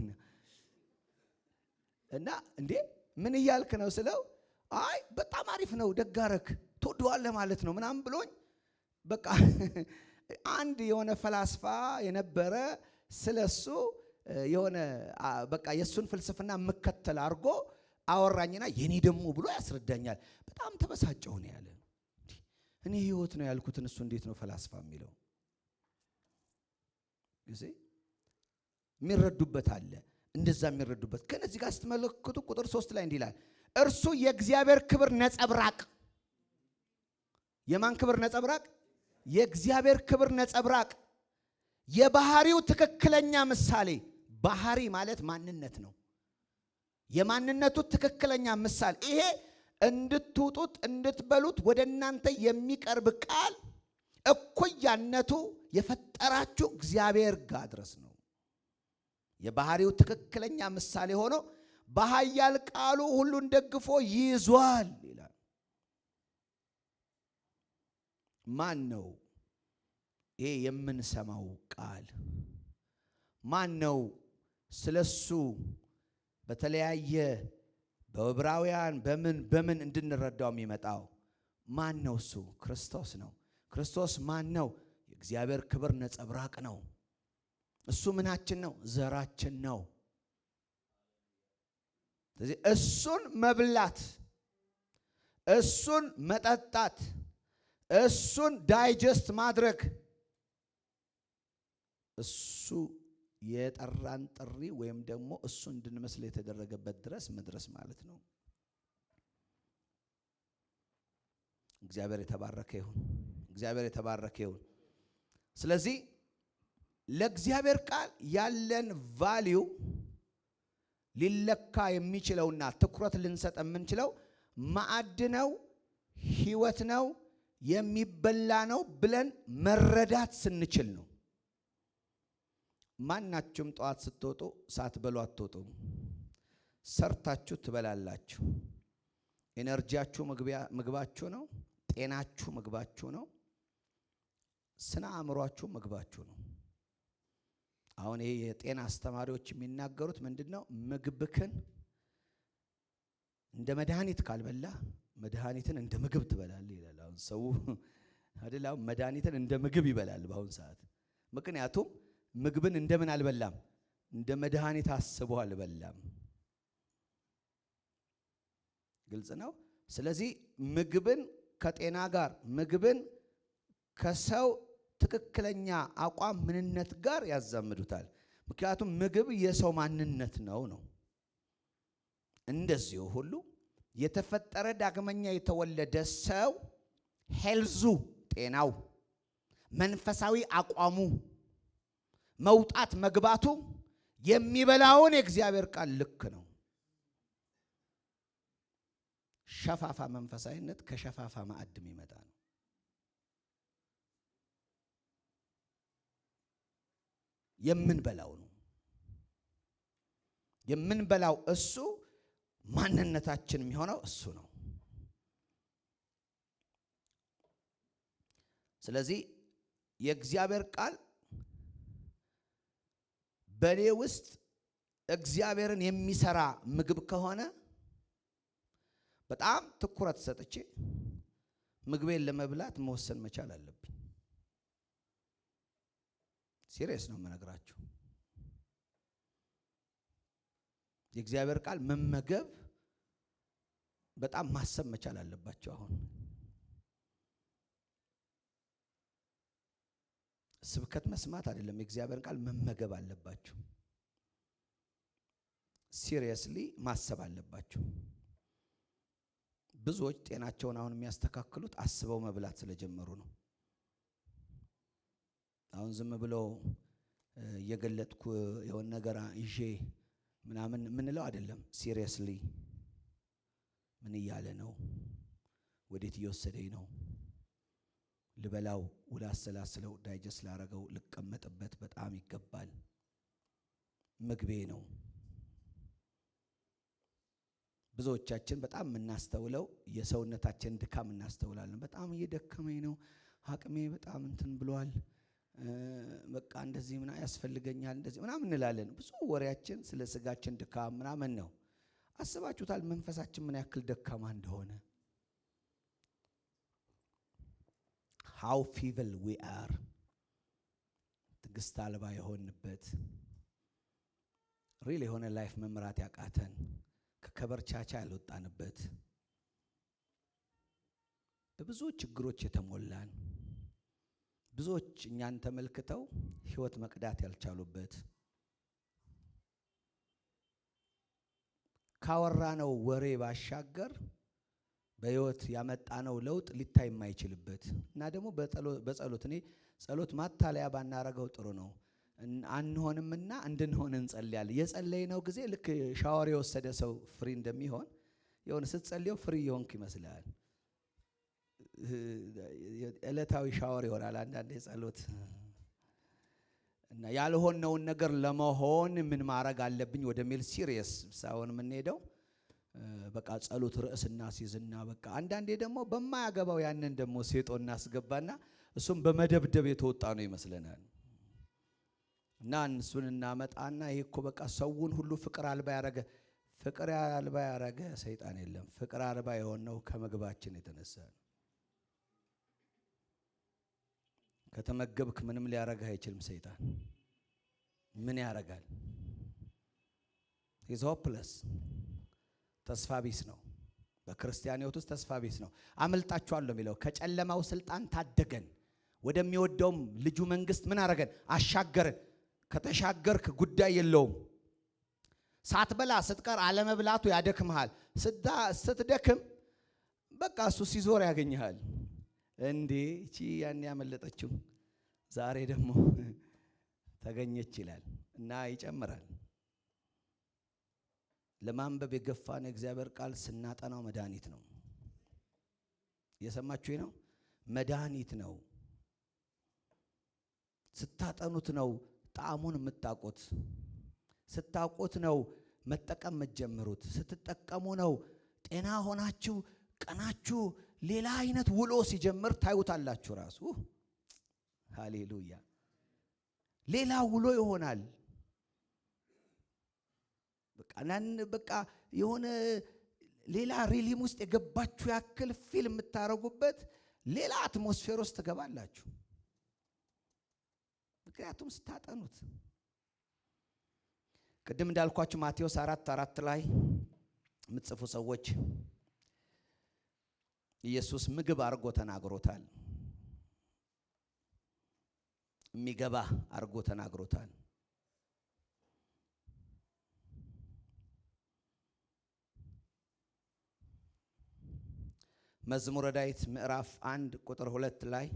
እና እንዴ ምን እያልክ ነው ስለው አይ በጣም አሪፍ ነው ደጋረክ ትወደዋለህ ማለት ነው ምናምን ብሎኝ በቃ አንድ የሆነ ፈላስፋ የነበረ ስለሱ የሆነ በቃ የሱን ፍልስፍና መከተል አድርጎ አወራኝና የኔ ደሞ ብሎ ያስረዳኛል። በጣም ተበሳጨሁ ነው ያለ። እኔ ህይወት ነው ያልኩትን እሱ እንዴት ነው ፈላስፋ የሚለው? ይሄ የሚረዱበት አለ፣ እንደዛ የሚረዱበት። ከነዚህ ጋር ስትመለከቱ ቁጥር 3 ላይ እንዲህ ይላል፣ እርሱ የእግዚአብሔር ክብር ነጸብራቅ። የማን ክብር ነጸብራቅ? የእግዚአብሔር ክብር ነጸብራቅ። የባህሪው ትክክለኛ ምሳሌ። ባህሪ ማለት ማንነት ነው። የማንነቱ ትክክለኛ ምሳሌ። ይሄ እንድትውጡት እንድትበሉት ወደ እናንተ የሚቀርብ ቃል እኩያነቱ የፈጠራችሁ እግዚአብሔር ጋር ድረስ ነው። የባህሪው ትክክለኛ ምሳሌ ሆኖ በኃያል ቃሉ ሁሉን ደግፎ ይዟል ይላል። ማን ነው ይሄ የምንሰማው ቃል? ማን ነው ስለሱ በተለያየ በዕብራውያን በምን እንድንረዳው የሚመጣው? ማን ነው እሱ? ክርስቶስ ነው። ክርስቶስ ማን ነው? የእግዚአብሔር ክብር ነጸብራቅ ነው። እሱ ምናችን ነው? ዘራችን ነው። ስለዚህ እሱን መብላት፣ እሱን መጠጣት፣ እሱን ዳይጀስት ማድረግ እሱ የጠራን ጥሪ ወይም ደግሞ እሱ እንድንመስል የተደረገበት ድረስ መድረስ ማለት ነው። እግዚአብሔር የተባረከ ይሁን። እግዚአብሔር የተባረከ ይሁን። ስለዚህ ለእግዚአብሔር ቃል ያለን ቫልዩ ሊለካ የሚችለውና ትኩረት ልንሰጥ የምንችለው ማዕድ ነው፣ ሕይወት ነው፣ የሚበላ ነው ብለን መረዳት ስንችል ነው። ማናችሁም ጠዋት ስትወጡ ሳትበሉ አትወጡም። ሰርታችሁ ትበላላችሁ። ኤነርጂያችሁ ምግባችሁ ነው። ጤናችሁ ምግባችሁ ነው። ስነ አእምሯችሁ ምግባችሁ ነው። አሁን ይሄ የጤና አስተማሪዎች የሚናገሩት ምንድነው? ምግብክን እንደ መድኃኒት ካልበላ መድኃኒትን እንደ ምግብ ትበላለህ ይላል። አሁን ሰው አይደል? አሁን መድኃኒትን እንደ ምግብ ይበላል በአሁን ሰዓት። ምክንያቱም ምግብን እንደምን አልበላም? እንደ መድኃኒት አስቦ አልበላም። ግልጽ ነው። ስለዚህ ምግብን ከጤና ጋር፣ ምግብን ከሰው ትክክለኛ አቋም ምንነት ጋር ያዛምዱታል። ምክንያቱም ምግብ የሰው ማንነት ነው። እንደዚሁ ሁሉ የተፈጠረ ዳግመኛ የተወለደ ሰው ሄልዙ፣ ጤናው፣ መንፈሳዊ አቋሙ፣ መውጣት መግባቱ የሚበላውን የእግዚአብሔር ቃል ልክ ነው። ሸፋፋ መንፈሳዊነት ከሸፋፋ ማዕድ የሚመጣ ነው። የምንበላው ነው። የምንበላው እሱ ማንነታችን የሚሆነው እሱ ነው። ስለዚህ የእግዚአብሔር ቃል በኔ ውስጥ እግዚአብሔርን የሚሰራ ምግብ ከሆነ በጣም ትኩረት ሰጥቼ ምግቤን ለመብላት መወሰን መቻል አለብኝ። ሲሪየስ ነው የምነግራችሁ። የእግዚአብሔር ቃል መመገብ በጣም ማሰብ መቻል አለባቸው። አሁን ስብከት መስማት አይደለም፣ የእግዚአብሔር ቃል መመገብ አለባችሁ። ሲሪየስሊ ማሰብ አለባችሁ። ብዙዎች ጤናቸውን አሁን የሚያስተካክሉት አስበው መብላት ስለጀመሩ ነው። አሁን ዝም ብሎ እየገለጥኩ የሆነ ነገር ይዤ ምናምን ምንለው አይደለም። ሲሪየስሊ ምን እያለ ነው? ወዴት እየወሰደኝ ነው? ልበላው፣ ውላሰላስለው፣ ዳይጀስት ላረገው፣ ልቀመጥበት በጣም ይገባል። ምግቤ ነው። ብዙዎቻችን በጣም የምናስተውለው የሰውነታችን ድካም እናስተውላለን። በጣም እየደከመኝ ነው፣ አቅሜ በጣም እንትን ብሏል፣ በቃ እንደዚህ ምና ያስፈልገኛል እንደዚህ ምናምን እንላለን። ብዙ ወሬያችን ስለ ስጋችን ድካም ምናምን ነው። አስባችሁታል መንፈሳችን ምን ያክል ደካማ እንደሆነ? how feeble we are። ትዕግስት አልባ የሆንበት ሪል የሆነ ላይፍ መምራት ያቃተን፣ ከከበርቻቻ ያልወጣንበት፣ በብዙ ችግሮች የተሞላን፣ ብዙዎች እኛን ተመልክተው ህይወት መቅዳት ያልቻሉበት፣ ካወራነው ወሬ ባሻገር በህይወት ያመጣነው ለውጥ ሊታይ የማይችልበት እና ደግሞ በጸሎት እኔ ጸሎት ማታለያ ባናረገው ጥሩ ነው። አንሆንምና እንድንሆን እንጸልያለን። የጸለይነው ጊዜ ልክ ሻወር የወሰደ ሰው ፍሪ እንደሚሆን የሆነ ስትጸልየው ፍሪ የሆንክ ይመስላል። ዕለታዊ ሻወር ይሆናል አንዳንዴ ጸሎት እና ያልሆነውን ነገር ለመሆን ምን ማድረግ አለብኝ ወደሚል ሲሪየስ ሳይሆን የምንሄደው በቃ ጸሎት ርዕስና ሲዝና በቃ አንዳንዴ ደግሞ በማያገባው ያንን ደግሞ ሴጦ እናስገባና እሱም በመደብደብ የተወጣ ነው ይመስለናል። እና እሱን እናመጣና ይሄ እኮ በቃ ሰውን ሁሉ ፍቅር አልባ ያረገ ሰይጣን የለም። ፍቅር አልባ የሆነው ከመግባችን የተነሳ ነው። ከተመገብክ ምንም ሊያረጋህ አይችልም ሰይጣን። ምን ያረጋል? ሂዝ ሆፕለስ ተስፋ ቢስ ነው። በክርስቲያን ሕይወት ውስጥ ተስፋ ቢስ ነው። አመልጣችኋለሁ የሚለው ከጨለማው ስልጣን ታደገን ወደሚወደውም ልጁ መንግስት ምን አረገን? አሻገረን። ከተሻገርክ ጉዳይ የለውም። ሳትበላ ስትቀር አለመብላቱ ያደክምሃል። ስትደክም በቃ እሱ ሲዞር ያገኝሃል። እንዴ እቺ ያን ያመለጠችው ዛሬ ደግሞ ተገኘች ይላል እና ይጨምራል። ለማንበብ የገፋን የእግዚአብሔር ቃል ስናጠናው መድኃኒት ነው። እየሰማችሁኝ ነው? መድኃኒት ነው። ስታጠኑት ነው ጣዕሙን የምታውቁት። ስታውቁት ነው መጠቀም የምትጀምሩት። ስትጠቀሙ ነው ጤና ሆናችሁ ቀናችሁ ሌላ አይነት ውሎ ሲጀምር ታዩታላችሁ። ራሱ ሃሌሉያ ሌላ ውሎ ይሆናል። በቃ የሆነ ሌላ ሪሊም ውስጥ የገባችሁ ያክል ፊልም የምታረጉበት ሌላ አትሞስፌር ውስጥ ትገባላችሁ። ምክንያቱም ስታጠኑት ቅድም እንዳልኳችሁ ማቴዎስ 4:4 ላይ የምትጽፉ ሰዎች ኢየሱስ ምግብ አርጎ ተናግሮታል። የሚገባ አርጎ ተናግሮታል። መዝሙረ ዳዊት ምዕራፍ 1 ቁጥር 2 ላይ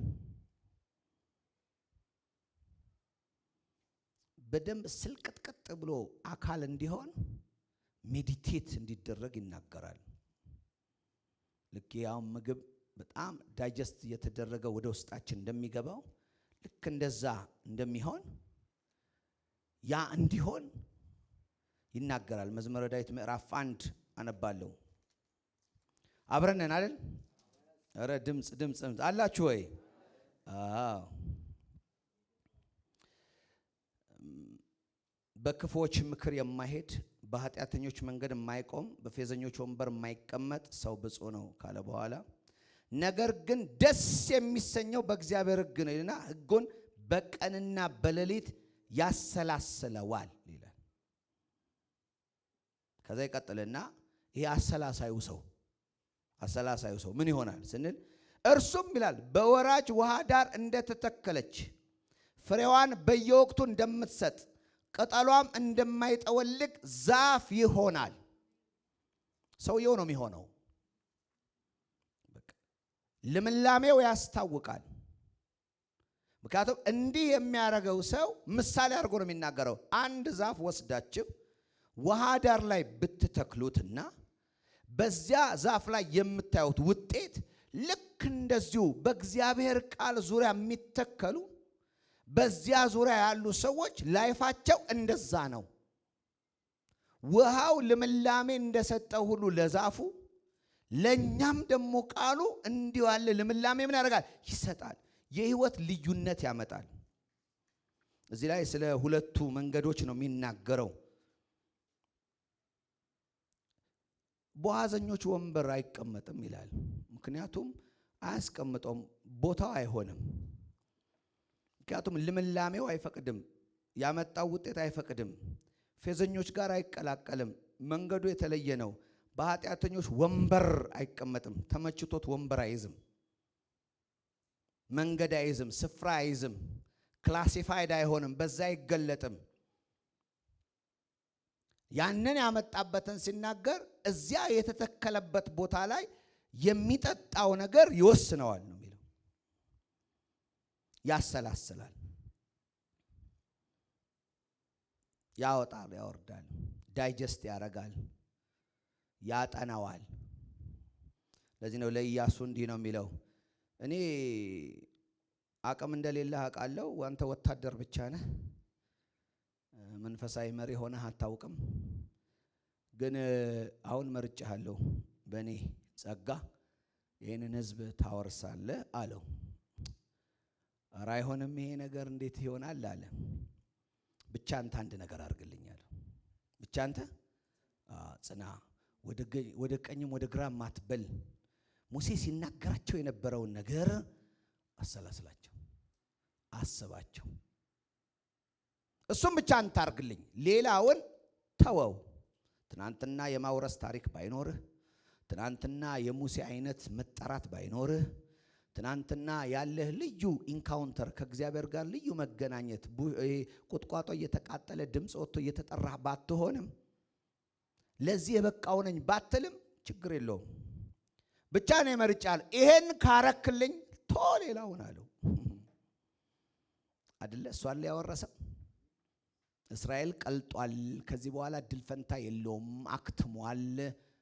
በደንብ ስልቅጥቅጥ ብሎ አካል እንዲሆን ሜዲቴት እንዲደረግ ይናገራል። ልክ ያው ምግብ በጣም ዳይጀስት እየተደረገ ወደ ውስጣችን እንደሚገባው ልክ እንደዛ እንደሚሆን ያ እንዲሆን ይናገራል። መዝሙረ ዳዊት ምዕራፍ 1 አነባለሁ። አብረን ነን አይደል? ኧረ ድምጽ አላችሁ ወይ? አዎ። በክፎች ምክር የማይሄድ በኃጢአተኞች መንገድ የማይቆም በፌዘኞች ወንበር የማይቀመጥ ሰው ብፁዕ ነው ካለ በኋላ ነገር ግን ደስ የሚሰኘው በእግዚአብሔር ሕግ ነው ይልና ሕጉን በቀንና በሌሊት ያሰላስለዋል ይላል። ከዛ ይቀጥልና ይሄ አሰላሳዩ ሰው ምን ይሆናል ስንል እርሱም ይላል በወራጅ ውሃ ዳር እንደተተከለች ፍሬዋን በየወቅቱ እንደምትሰጥ ቅጠሏም እንደማይጠወልግ ዛፍ ይሆናል። ሰውየው ነው የሚሆነው። ልምላሜው ያስታውቃል። ምክንያቱም እንዲህ የሚያደርገው ሰው ምሳሌ አድርጎ ነው የሚናገረው። አንድ ዛፍ ወስዳችሁ ውሃ ዳር ላይ ብትተክሉትና በዚያ ዛፍ ላይ የምታዩት ውጤት ልክ እንደዚሁ በእግዚአብሔር ቃል ዙሪያ የሚተከሉ በዚያ ዙሪያ ያሉ ሰዎች ላይፋቸው እንደዛ ነው። ውሃው ልምላሜ እንደሰጠው ሁሉ ለዛፉ ለኛም ደግሞ ቃሉ እንዲሁ ያለ ልምላሜ ምን ያደርጋል? ይሰጣል። የህይወት ልዩነት ያመጣል። እዚህ ላይ ስለ ሁለቱ መንገዶች ነው የሚናገረው። በዋዘኞች ወንበር አይቀመጥም ይላል። ምክንያቱም አያስቀምጠውም፣ ቦታው አይሆንም። ምክንያቱም ልምላሜው አይፈቅድም፣ ያመጣው ውጤት አይፈቅድም። ፌዘኞች ጋር አይቀላቀልም፣ መንገዱ የተለየ ነው። በኃጢአተኞች ወንበር አይቀመጥም፣ ተመችቶት ወንበር አይዝም፣ መንገድ አይዝም፣ ስፍራ አይዝም፣ ክላሲፋይድ አይሆንም፣ በዛ አይገለጥም። ያንን ያመጣበትን ሲናገር እዚያ የተተከለበት ቦታ ላይ የሚጠጣው ነገር ይወስነዋል ነው የሚለው። ያሰላስላል፣ ያወጣል፣ ያወርዳል፣ ዳይጀስት ያደርጋል፣ ያጠናዋል። ለዚህ ነው ለኢያሱ እንዲህ ነው የሚለው፣ እኔ አቅም እንደሌለህ አውቃለሁ፣ አንተ ወታደር ብቻ ነህ፣ መንፈሳዊ መሪ ሆነህ አታውቅም። ግን አሁን መርጬሃለሁ፣ በእኔ ጸጋ ይህንን ሕዝብ ታወርሳለህ አለው። ኧረ አይሆንም፣ ይሄ ነገር እንዴት ይሆናል አለ። ብቻ አንተ አንድ ነገር አድርግልኛል። ብቻ አንተ ጽና፣ ወደ ቀኝም ወደ ግራም አትበል። ሙሴ ሲናገራቸው የነበረውን ነገር አሰላስላቸው፣ አስባቸው። እሱም ብቻ አንተ አድርግልኝ፣ ሌላውን ተወው። ትናንትና የማውረስ ታሪክ ባይኖርህ፣ ትናንትና የሙሴ አይነት መጠራት ባይኖርህ፣ ትናንትና ያለህ ልዩ ኢንካውንተር ከእግዚአብሔር ጋር ልዩ መገናኘት፣ ቁጥቋጦ እየተቃጠለ ድምፅ ወጥቶ እየተጠራህ ባትሆንም፣ ለዚህ የበቃው ነኝ ባትልም ችግር የለውም። ብቻ ነው መርጫለሁ። ይሄን ካረክልኝ ሌላውን አለው አይደለ? እሷን ያወረሰው እስራኤል ቀልጧል፣ ከዚህ በኋላ ድል ፈንታ የለውም፣ አክትሟል፣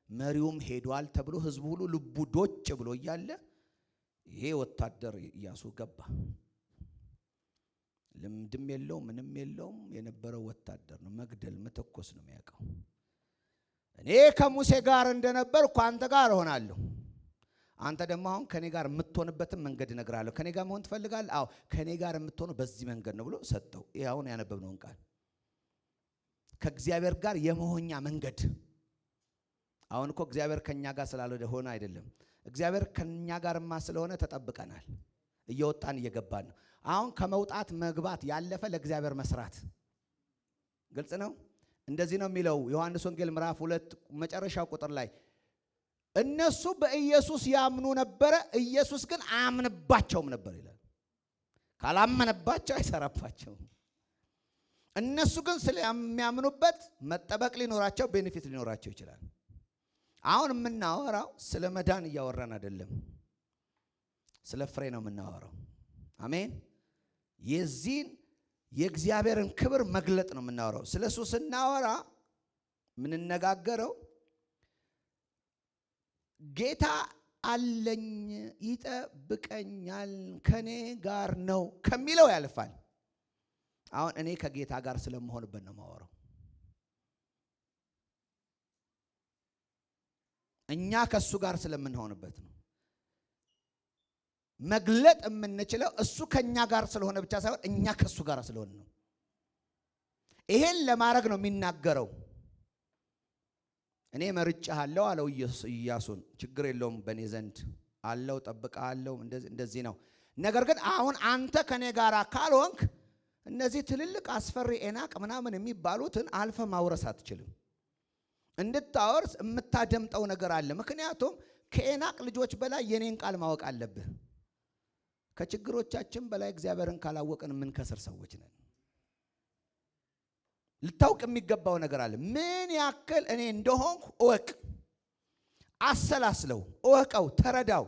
መሪውም ሄዷል ተብሎ ህዝቡ ሁሉ ልቡ ዶጭ ብሎ እያለ ይሄ ወታደር ኢያሱ ገባ። ልምድም የለውም ምንም የለውም፣ የነበረው ወታደር ነው። መግደል መተኮስ ነው የሚያውቀው። እኔ ከሙሴ ጋር እንደነበርኩ አንተ ጋር እሆናለሁ፣ አንተ ደግሞ አሁን ከኔ ጋር የምትሆንበትን መንገድ እነግርሃለሁ። ከኔ ጋር መሆን ትፈልጋለህ? አዎ፣ ከኔ ጋር የምትሆነው በዚህ መንገድ ነው ብሎ ሰጠው። ይሄ አሁን ያነበብነውን ቃል ከእግዚአብሔር ጋር የመሆኛ መንገድ። አሁን እኮ እግዚአብሔር ከኛ ጋር ስላልሆነ አይደለም፣ እግዚአብሔር ከኛ ጋርማ ስለሆነ ተጠብቀናል፣ እየወጣን እየገባን ነው። አሁን ከመውጣት መግባት ያለፈ ለእግዚአብሔር መስራት ግልጽ ነው። እንደዚህ ነው የሚለው ዮሐንስ ወንጌል ምዕራፍ 2 መጨረሻው ቁጥር ላይ እነሱ በኢየሱስ ያምኑ ነበረ፣ ኢየሱስ ግን አያምንባቸውም ነበር ይላል። ካላመነባቸው አይሰራባቸውም። እነሱ ግን ስለሚያምኑበት መጠበቅ ሊኖራቸው፣ ቤኔፊት ሊኖራቸው ይችላል። አሁን የምናወራው ስለ መዳን እያወራን አይደለም፣ ስለ ፍሬ ነው የምናወራው። አሜን። የዚህን የእግዚአብሔርን ክብር መግለጥ ነው የምናወራው። ስለሱ ስናወራ የምንነጋገረው ጌታ አለኝ፣ ይጠብቀኛል፣ ከኔ ጋር ነው ከሚለው ያልፋል። አሁን እኔ ከጌታ ጋር ስለመሆንበት ነው የማወራው። እኛ ከሱ ጋር ስለምንሆንበት ነው መግለጥ የምንችለው። እሱ ከኛ ጋር ስለሆነ ብቻ ሳይሆን እኛ ከሱ ጋር ስለሆነ ነው። ይሄን ለማድረግ ነው የሚናገረው። እኔ መርጬሃለሁ አለው ኢያሱን። ችግር የለውም በእኔ ዘንድ አለው፣ ጠብቀሃለሁ፣ እንደዚህ ነው። ነገር ግን አሁን አንተ ከኔ ጋር ካልሆንክ እነዚህ ትልልቅ አስፈሪ ኤናቅ ምናምን የሚባሉትን አልፈ ማውረስ አትችልም። እንድታወርስ የምታደምጠው ነገር አለ። ምክንያቱም ከኤናቅ ልጆች በላይ የኔን ቃል ማወቅ አለብህ። ከችግሮቻችን በላይ እግዚአብሔርን ካላወቅን የምንከስር ሰዎች ነን። ልታውቅ የሚገባው ነገር አለ። ምን ያክል እኔ እንደሆንኩ እወቅ፣ አሰላስለው፣ እወቀው፣ ተረዳው፣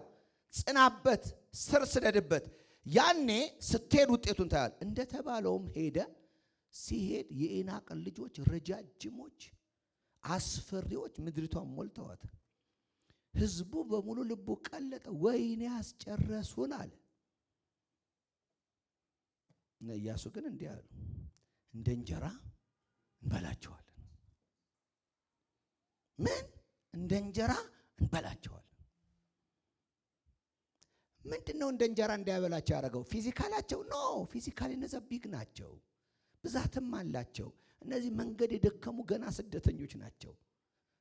ጽናበት፣ ስር ስደድበት። ያኔ ስትሄድ ውጤቱን ታያል። እንደተባለውም ሄደ። ሲሄድ የኤናቅን ልጆች ረጃጅሞች፣ አስፈሪዎች ምድሪቷን ሞልተዋት፣ ህዝቡ በሙሉ ልቡ ቀለጠ። ወይኔ ያስጨረሱን አለ። ኢያሱ ግን እንዲህ አሉ፣ እንደ እንጀራ እንበላቸዋለን። ምን? እንደ እንጀራ እንበላቸዋለን። ምንድነው እንደ እንጀራ እንዲያበላቸው ያደረገው? ፊዚካላቸው ነው። ፊዚካሊ እነዛ ቢግ ናቸው፣ ብዛትም አላቸው። እነዚህ መንገድ የደከሙ ገና ስደተኞች ናቸው።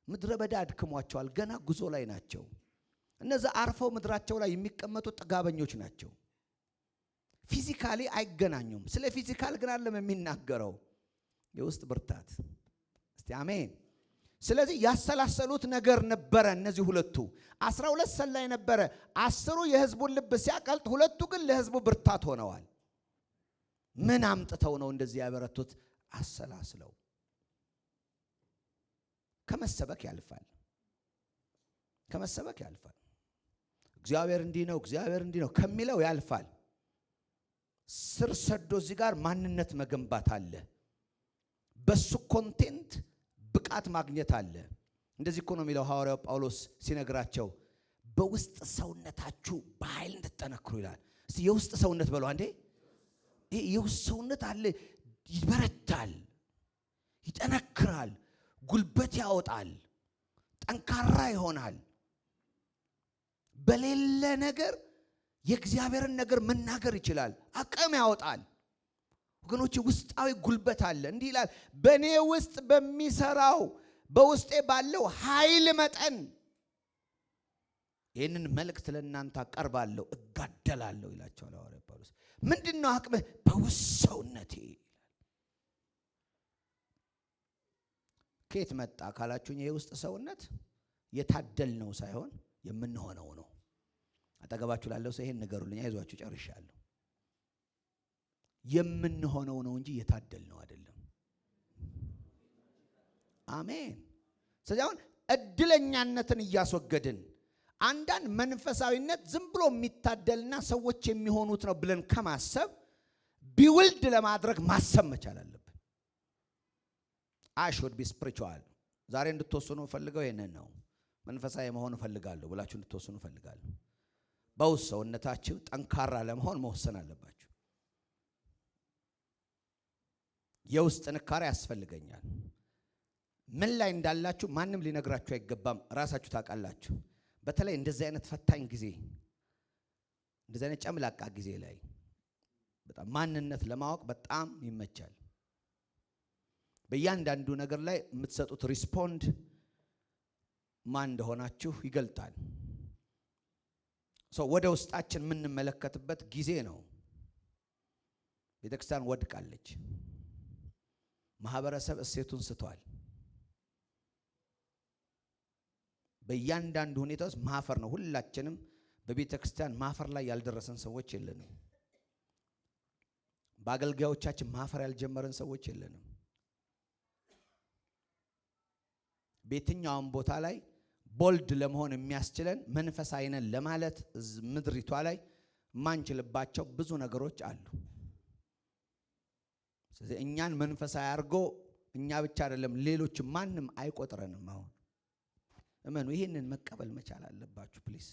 ምድረ በዳ አድክሟቸዋል፣ ገና ጉዞ ላይ ናቸው። እነዛ አርፈው ምድራቸው ላይ የሚቀመጡ ጥጋበኞች ናቸው። ፊዚካሊ አይገናኙም። ስለ ፊዚካል ግን አለም የሚናገረው የውስጥ ብርታት። እስቲ አሜን። ስለዚህ ያሰላሰሉት ነገር ነበረ። እነዚህ ሁለቱ 12 ሰላይ ነበረ። 10ሩ የህዝቡን ልብ ሲያቀልጥ፣ ሁለቱ ግን ለህዝቡ ብርታት ሆነዋል። ምን አምጥተው ነው እንደዚህ ያበረቱት? አሰላስለው። ከመሰበክ ያልፋል። ከመሰበክ ያልፋል። እግዚአብሔር እንዲህ ነው፣ እግዚአብሔር እንዲህ ነው ከሚለው ያልፋል። ስር ሰዶ እዚህ ጋር ማንነት መገንባት አለ። በሱ ኮንቴንት ብቃት ማግኘት አለ። እንደዚህ እኮ ነው የሚለው ሐዋርያው ጳውሎስ ሲነግራቸው በውስጥ ሰውነታችሁ በኃይል እንድትጠነክሩ ይላል። እስቲ የውስጥ ሰውነት በሉ አንዴ። ይሄ የውስጥ ሰውነት አለ፣ ይበረታል፣ ይጠነክራል፣ ጉልበት ያወጣል፣ ጠንካራ ይሆናል። በሌለ ነገር የእግዚአብሔርን ነገር መናገር ይችላል፣ አቅም ያወጣል። ወገኖች ውስጣዊ ጉልበት አለ። እንዲህ ይላል በእኔ ውስጥ በሚሰራው በውስጤ ባለው ኃይል መጠን ይህንን መልእክት ለእናንተ አቀርባለሁ፣ እጋደላለሁ ይላቸዋል ሐዋርያው ጳውሎስ። ምንድነው አቅምህ? በውስጥ ሰውነቴ ይላል። ከየት መጣ ካላችሁኝ ይሄ ውስጥ ሰውነት የታደልነው ሳይሆን የምንሆነው ነው። አጠገባችሁ ላለው ሰው ይሄን ንገሩልኝ። አይዟችሁ ጨርሻለሁ። የምንሆነው ነው እንጂ የታደልነው አይደለም። አሜን። ስለዚህ አሁን እድለኛነትን እያስወገድን አንዳንድ መንፈሳዊነት ዝም ብሎ የሚታደልና ሰዎች የሚሆኑት ነው ብለን ከማሰብ ቢውልድ ለማድረግ ማሰብ መቻል አለብን። I should be spiritual። ዛሬ እንድትወስኑ ፈልገው ይሄንን ነው። መንፈሳዊ መሆን ፈልጋለሁ ብላችሁ እንድትወስኑ ፈልጋለሁ። በውስጥ ሰውነታችሁ ጠንካራ ለመሆን መወሰን አለባችሁ። የውስጥ ጥንካሬ ያስፈልገኛል። ምን ላይ እንዳላችሁ ማንም ሊነግራችሁ አይገባም። ራሳችሁ ታውቃላችሁ። በተለይ እንደዚህ አይነት ፈታኝ ጊዜ፣ እንደዚህ አይነት ጨምላቃ ጊዜ ላይ በጣም ማንነት ለማወቅ በጣም ይመቻል። በእያንዳንዱ ነገር ላይ የምትሰጡት ሪስፖንድ ማን እንደሆናችሁ ይገልጣል። ወደ ውስጣችን የምንመለከትበት ጊዜ ነው። ቤተክርስቲያን ወድቃለች። ማህበረሰብ እሴቱን ስቷል። በእያንዳንዱ ሁኔታ ውስጥ ማፈር ነው። ሁላችንም በቤተክርስቲያን ማፈር ላይ ያልደረሰን ሰዎች የለንም። በአገልጋዮቻችን ማፈር ያልጀመረን ሰዎች የለንም። በየትኛውም ቦታ ላይ ቦልድ ለመሆን የሚያስችለን መንፈሳዊ ነን ለማለት ምድሪቷ ላይ ማንችልባቸው ብዙ ነገሮች አሉ። ስለዚህ እኛን መንፈሳዊ አድርጎ እኛ ብቻ አይደለም ሌሎች ማንም አይቆጥረንም። አሁን እመኑ፣ ይሄንን መቀበል መቻል አለባችሁ ፕሊስ።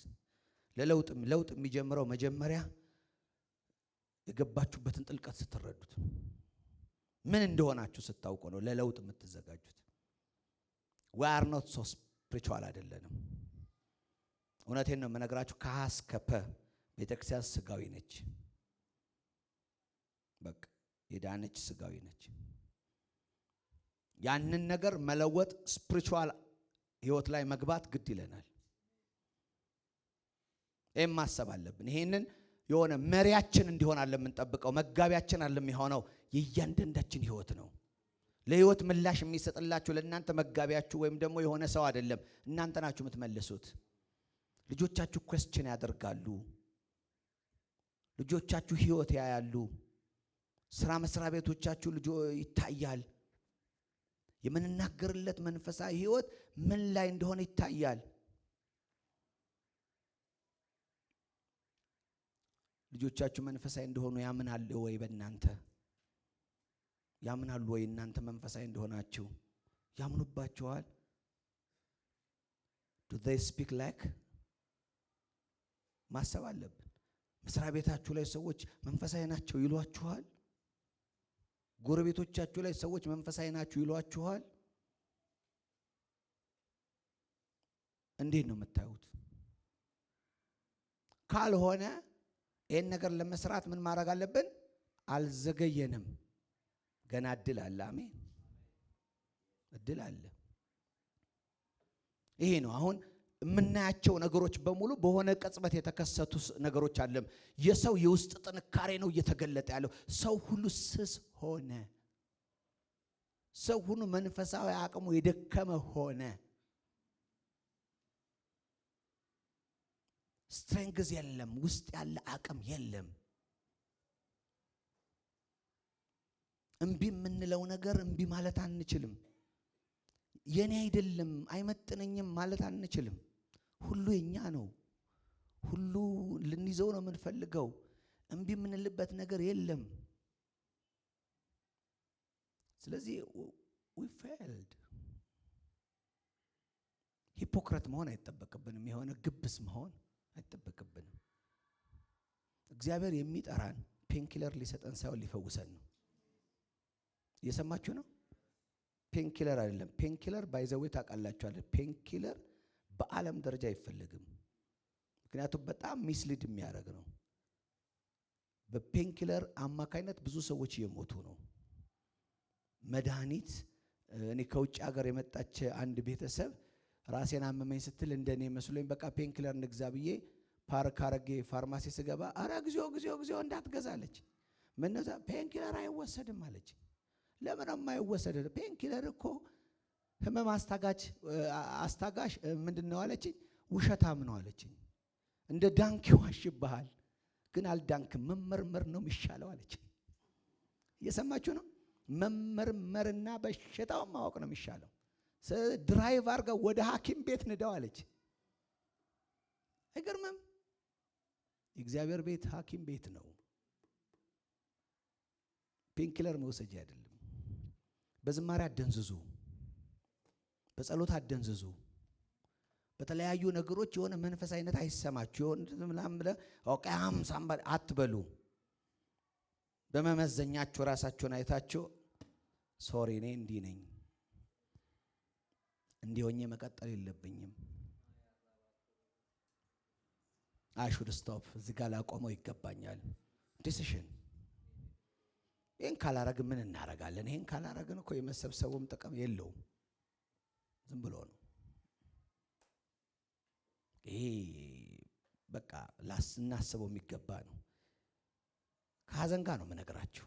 ለውጥ የሚጀምረው መጀመሪያ የገባችሁበትን ጥልቀት ስትረዱት፣ ምን እንደሆናችሁ ስታውቁ ነው ለለውጥ የምትዘጋጁት። we are not so spiritual አይደለንም። እውነቴን ነው የምነግራችሁ። ከአስከፐ ቤተክርስቲያን ስጋዊ ነች። በቃ የዳነች ስጋዊ ነች። ያንን ነገር መለወጥ ስፒሪቹዋል ህይወት ላይ መግባት ግድ ይለናል። ይሄን ማሰብ አለብን። ይሄንን የሆነ መሪያችን እንዲሆን አለ የምንጠብቀው፣ መጋቢያችን አለ የሚሆነው የእያንዳንዳችን ህይወት ነው። ለህይወት ምላሽ የሚሰጥላችሁ ለእናንተ መጋቢያችሁ ወይም ደግሞ የሆነ ሰው አይደለም። እናንተ ናችሁ የምትመልሱት። ልጆቻችሁ ኩዌስችን ያደርጋሉ። ልጆቻችሁ ህይወት ያያሉ። ስራ መስሪያ ቤቶቻችሁ ልጆ ይታያል። የምንናገርለት መንፈሳዊ ህይወት ምን ላይ እንደሆነ ይታያል። ልጆቻችሁ መንፈሳዊ እንደሆኑ ያምናሉ ወይ? በእናንተ ያምናሉ ወይ? እናንተ መንፈሳዊ እንደሆናችሁ ያምኑባችኋል? do they speak like? ማሰብ አለብን። መስሪያ ቤታችሁ ላይ ሰዎች መንፈሳዊ ናቸው ይሏችኋል? ጎረቤቶቻችሁ ላይ ሰዎች መንፈሳዊ ናቸው ይሏችኋል? እንዴት ነው የምታዩት? ካልሆነ ይሄን ነገር ለመስራት ምን ማድረግ አለብን? አልዘገየንም። ገና እድል አለ። አሜን፣ እድል አለ። ይሄ ነው አሁን የምናያቸው ነገሮች በሙሉ በሆነ ቅጽበት የተከሰቱ ነገሮች አለም። የሰው የውስጥ ጥንካሬ ነው እየተገለጠ ያለው። ሰው ሁሉ ስስ ሆነ። ሰው ሁሉ መንፈሳዊ አቅሙ የደከመ ሆነ። ስትሬንግዝ የለም፣ ውስጥ ያለ አቅም የለም። እምቢ የምንለው ነገር እምቢ ማለት አንችልም። የኔ አይደለም አይመጥነኝም ማለት አንችልም። ሁሉ የኛ ነው። ሁሉ ልንይዘው ነው የምንፈልገው። እምቢ የምንልበት ነገር የለም። ስለዚህ we failed። ሂፖክራት መሆን አይጠበቅብንም። የሆነ ግብስ መሆን አይጠበቅብንም። እግዚአብሔር የሚጠራን ፔንኪለር ሊሰጠን ሳይሆን ሊፈውሰን ነው። እየሰማችሁ ነው? ፔንኪለር አይደለም። ፔንኪለር ባይዘዌ ታውቃላችኋል። ፔንኪለር በዓለም ደረጃ አይፈልግም። ምክንያቱም በጣም ሚስሊድ የሚያደርግ ነው። በፔንኪለር አማካይነት ብዙ ሰዎች እየሞቱ ነው። መድኃኒት እኔ ከውጭ ሀገር የመጣች አንድ ቤተሰብ ራሴን አመመኝ ስትል እንደኔ መስሎኝ በቃ ፔንኪለር እንግዛ ብዬ ፓርክ አረጌ ፋርማሲ ስገባ አረ እግዚኦ እንዳትገዛለች። ምንዛ ፔንኪለር አይወሰድም አለች። ለምን የማይወሰድ? ፔንኪለር እኮ ህመም አስታጋሽ ምንድነው አለችኝ። ውሸታም ነው አለችኝ። እንደ ዳንክ ይዋሽብሃል፣ ግን አልዳንክም። መመርመር ነው የሚሻለው አለችኝ። እየሰማችሁ ነው? መመርመርና በሽታውን ማወቅ ነው የሚሻለው። ድራይቭ አድርጋ ወደ ሐኪም ቤት ንዳው አለች። አይገርምም? የእግዚአብሔር ቤት ሐኪም ቤት ነው። ፔንኪለር መውሰጃ አይደለም። በዝማሬ አደንዝዙ፣ በጸሎት አደንዝዙ። በተለያዩ ነገሮች የሆነ መንፈሳዊነት አይሰማችሁ። የሆነ ምናምን ብለ ኦቃም ሳምባል አትበሉ። በመመዘኛችሁ ራሳችሁን አይታችሁ ሶሪ እኔ እንዲህ ነኝ፣ እንዲህ ሆኜ መቀጠል የለብኝም፣ I should stop፣ እዚህ ጋር ላቆመው ይገባኛል። ዲሲሽን። ይሄን ካላረግ ምን እናረጋለን? ይሄን ካላረግን እኮ የመሰብሰቡም ጥቅም የለውም፣ ዝም ብሎ ነው። ይሄ በቃ ላስናስበው የሚገባ ነው። ከሀዘን ጋር ነው የምነግራችሁ።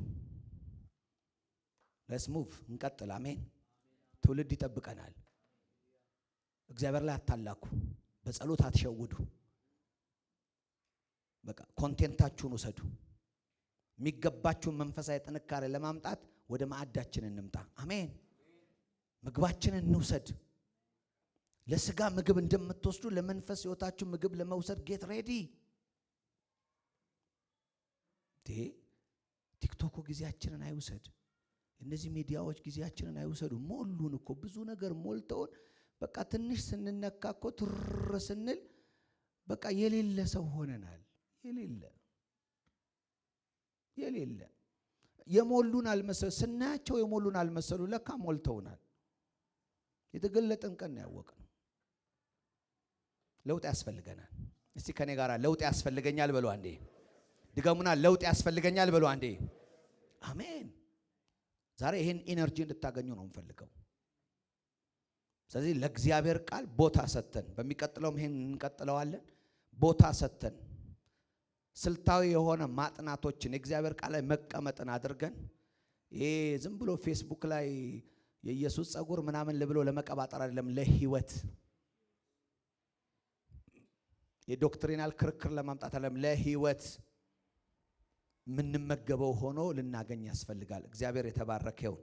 let's move፣ እንቀጥል። አሜን። ትውልድ ይጠብቀናል። እግዚአብሔር ላይ አታላኩ፣ በጸሎት አትሸውዱ። በቃ ኮንቴንታችሁን ውሰዱ። የሚገባችሁን መንፈሳዊ ጥንካሬ ለማምጣት ወደ ማዕዳችን እንምጣ። አሜን። ምግባችንን እንውሰድ። ለስጋ ምግብ እንደምትወስዱ ለመንፈስ ህይወታችሁ ምግብ ለመውሰድ ጌት ሬዲ። ቲክቶክ ጊዜያችንን አይውሰድ። እነዚህ ሚዲያዎች ጊዜያችንን አይውሰዱ። ሞሉን እኮ ብዙ ነገር ሞልተውን በቃ ትንሽ ስንነካ እኮ ትር ስንል በቃ የሌለ ሰው ሆነናል። የሌለ የሞሉን አልመሰሉ ስናያቸው የሞሉን አልመሰሉ ለካ ሞልተውናል። የተገለጠን ቀን ነው ያወቅነው። ለውጥ ያስፈልገናል። እስቲ ከኔ ጋር ለውጥ ያስፈልገኛል በሉ አንዴ። ድገሙና ለውጥ ያስፈልገኛል በሉ አንዴ። አሜን። ዛሬ ይሄን ኢነርጂ እንድታገኙ ነው የምፈልገው። ስለዚህ ለእግዚአብሔር ቃል ቦታ ሰጥተን በሚቀጥለውም ይሄን እንቀጥለዋለን። ቦታ ሰጥተን ስልታዊ የሆነ ማጥናቶችን የእግዚአብሔር ቃል ላይ መቀመጥን አድርገን ይሄ ዝም ብሎ ፌስቡክ ላይ የኢየሱስ ጸጉር ምናምን ለብሎ ለመቀባጠር አይደለም፣ ለህይወት የዶክትሪናል ክርክር ለማምጣት አይደለም፣ ለህይወት ምንመገበው ሆኖ ልናገኝ ያስፈልጋል። እግዚአብሔር የተባረከ ይሁን።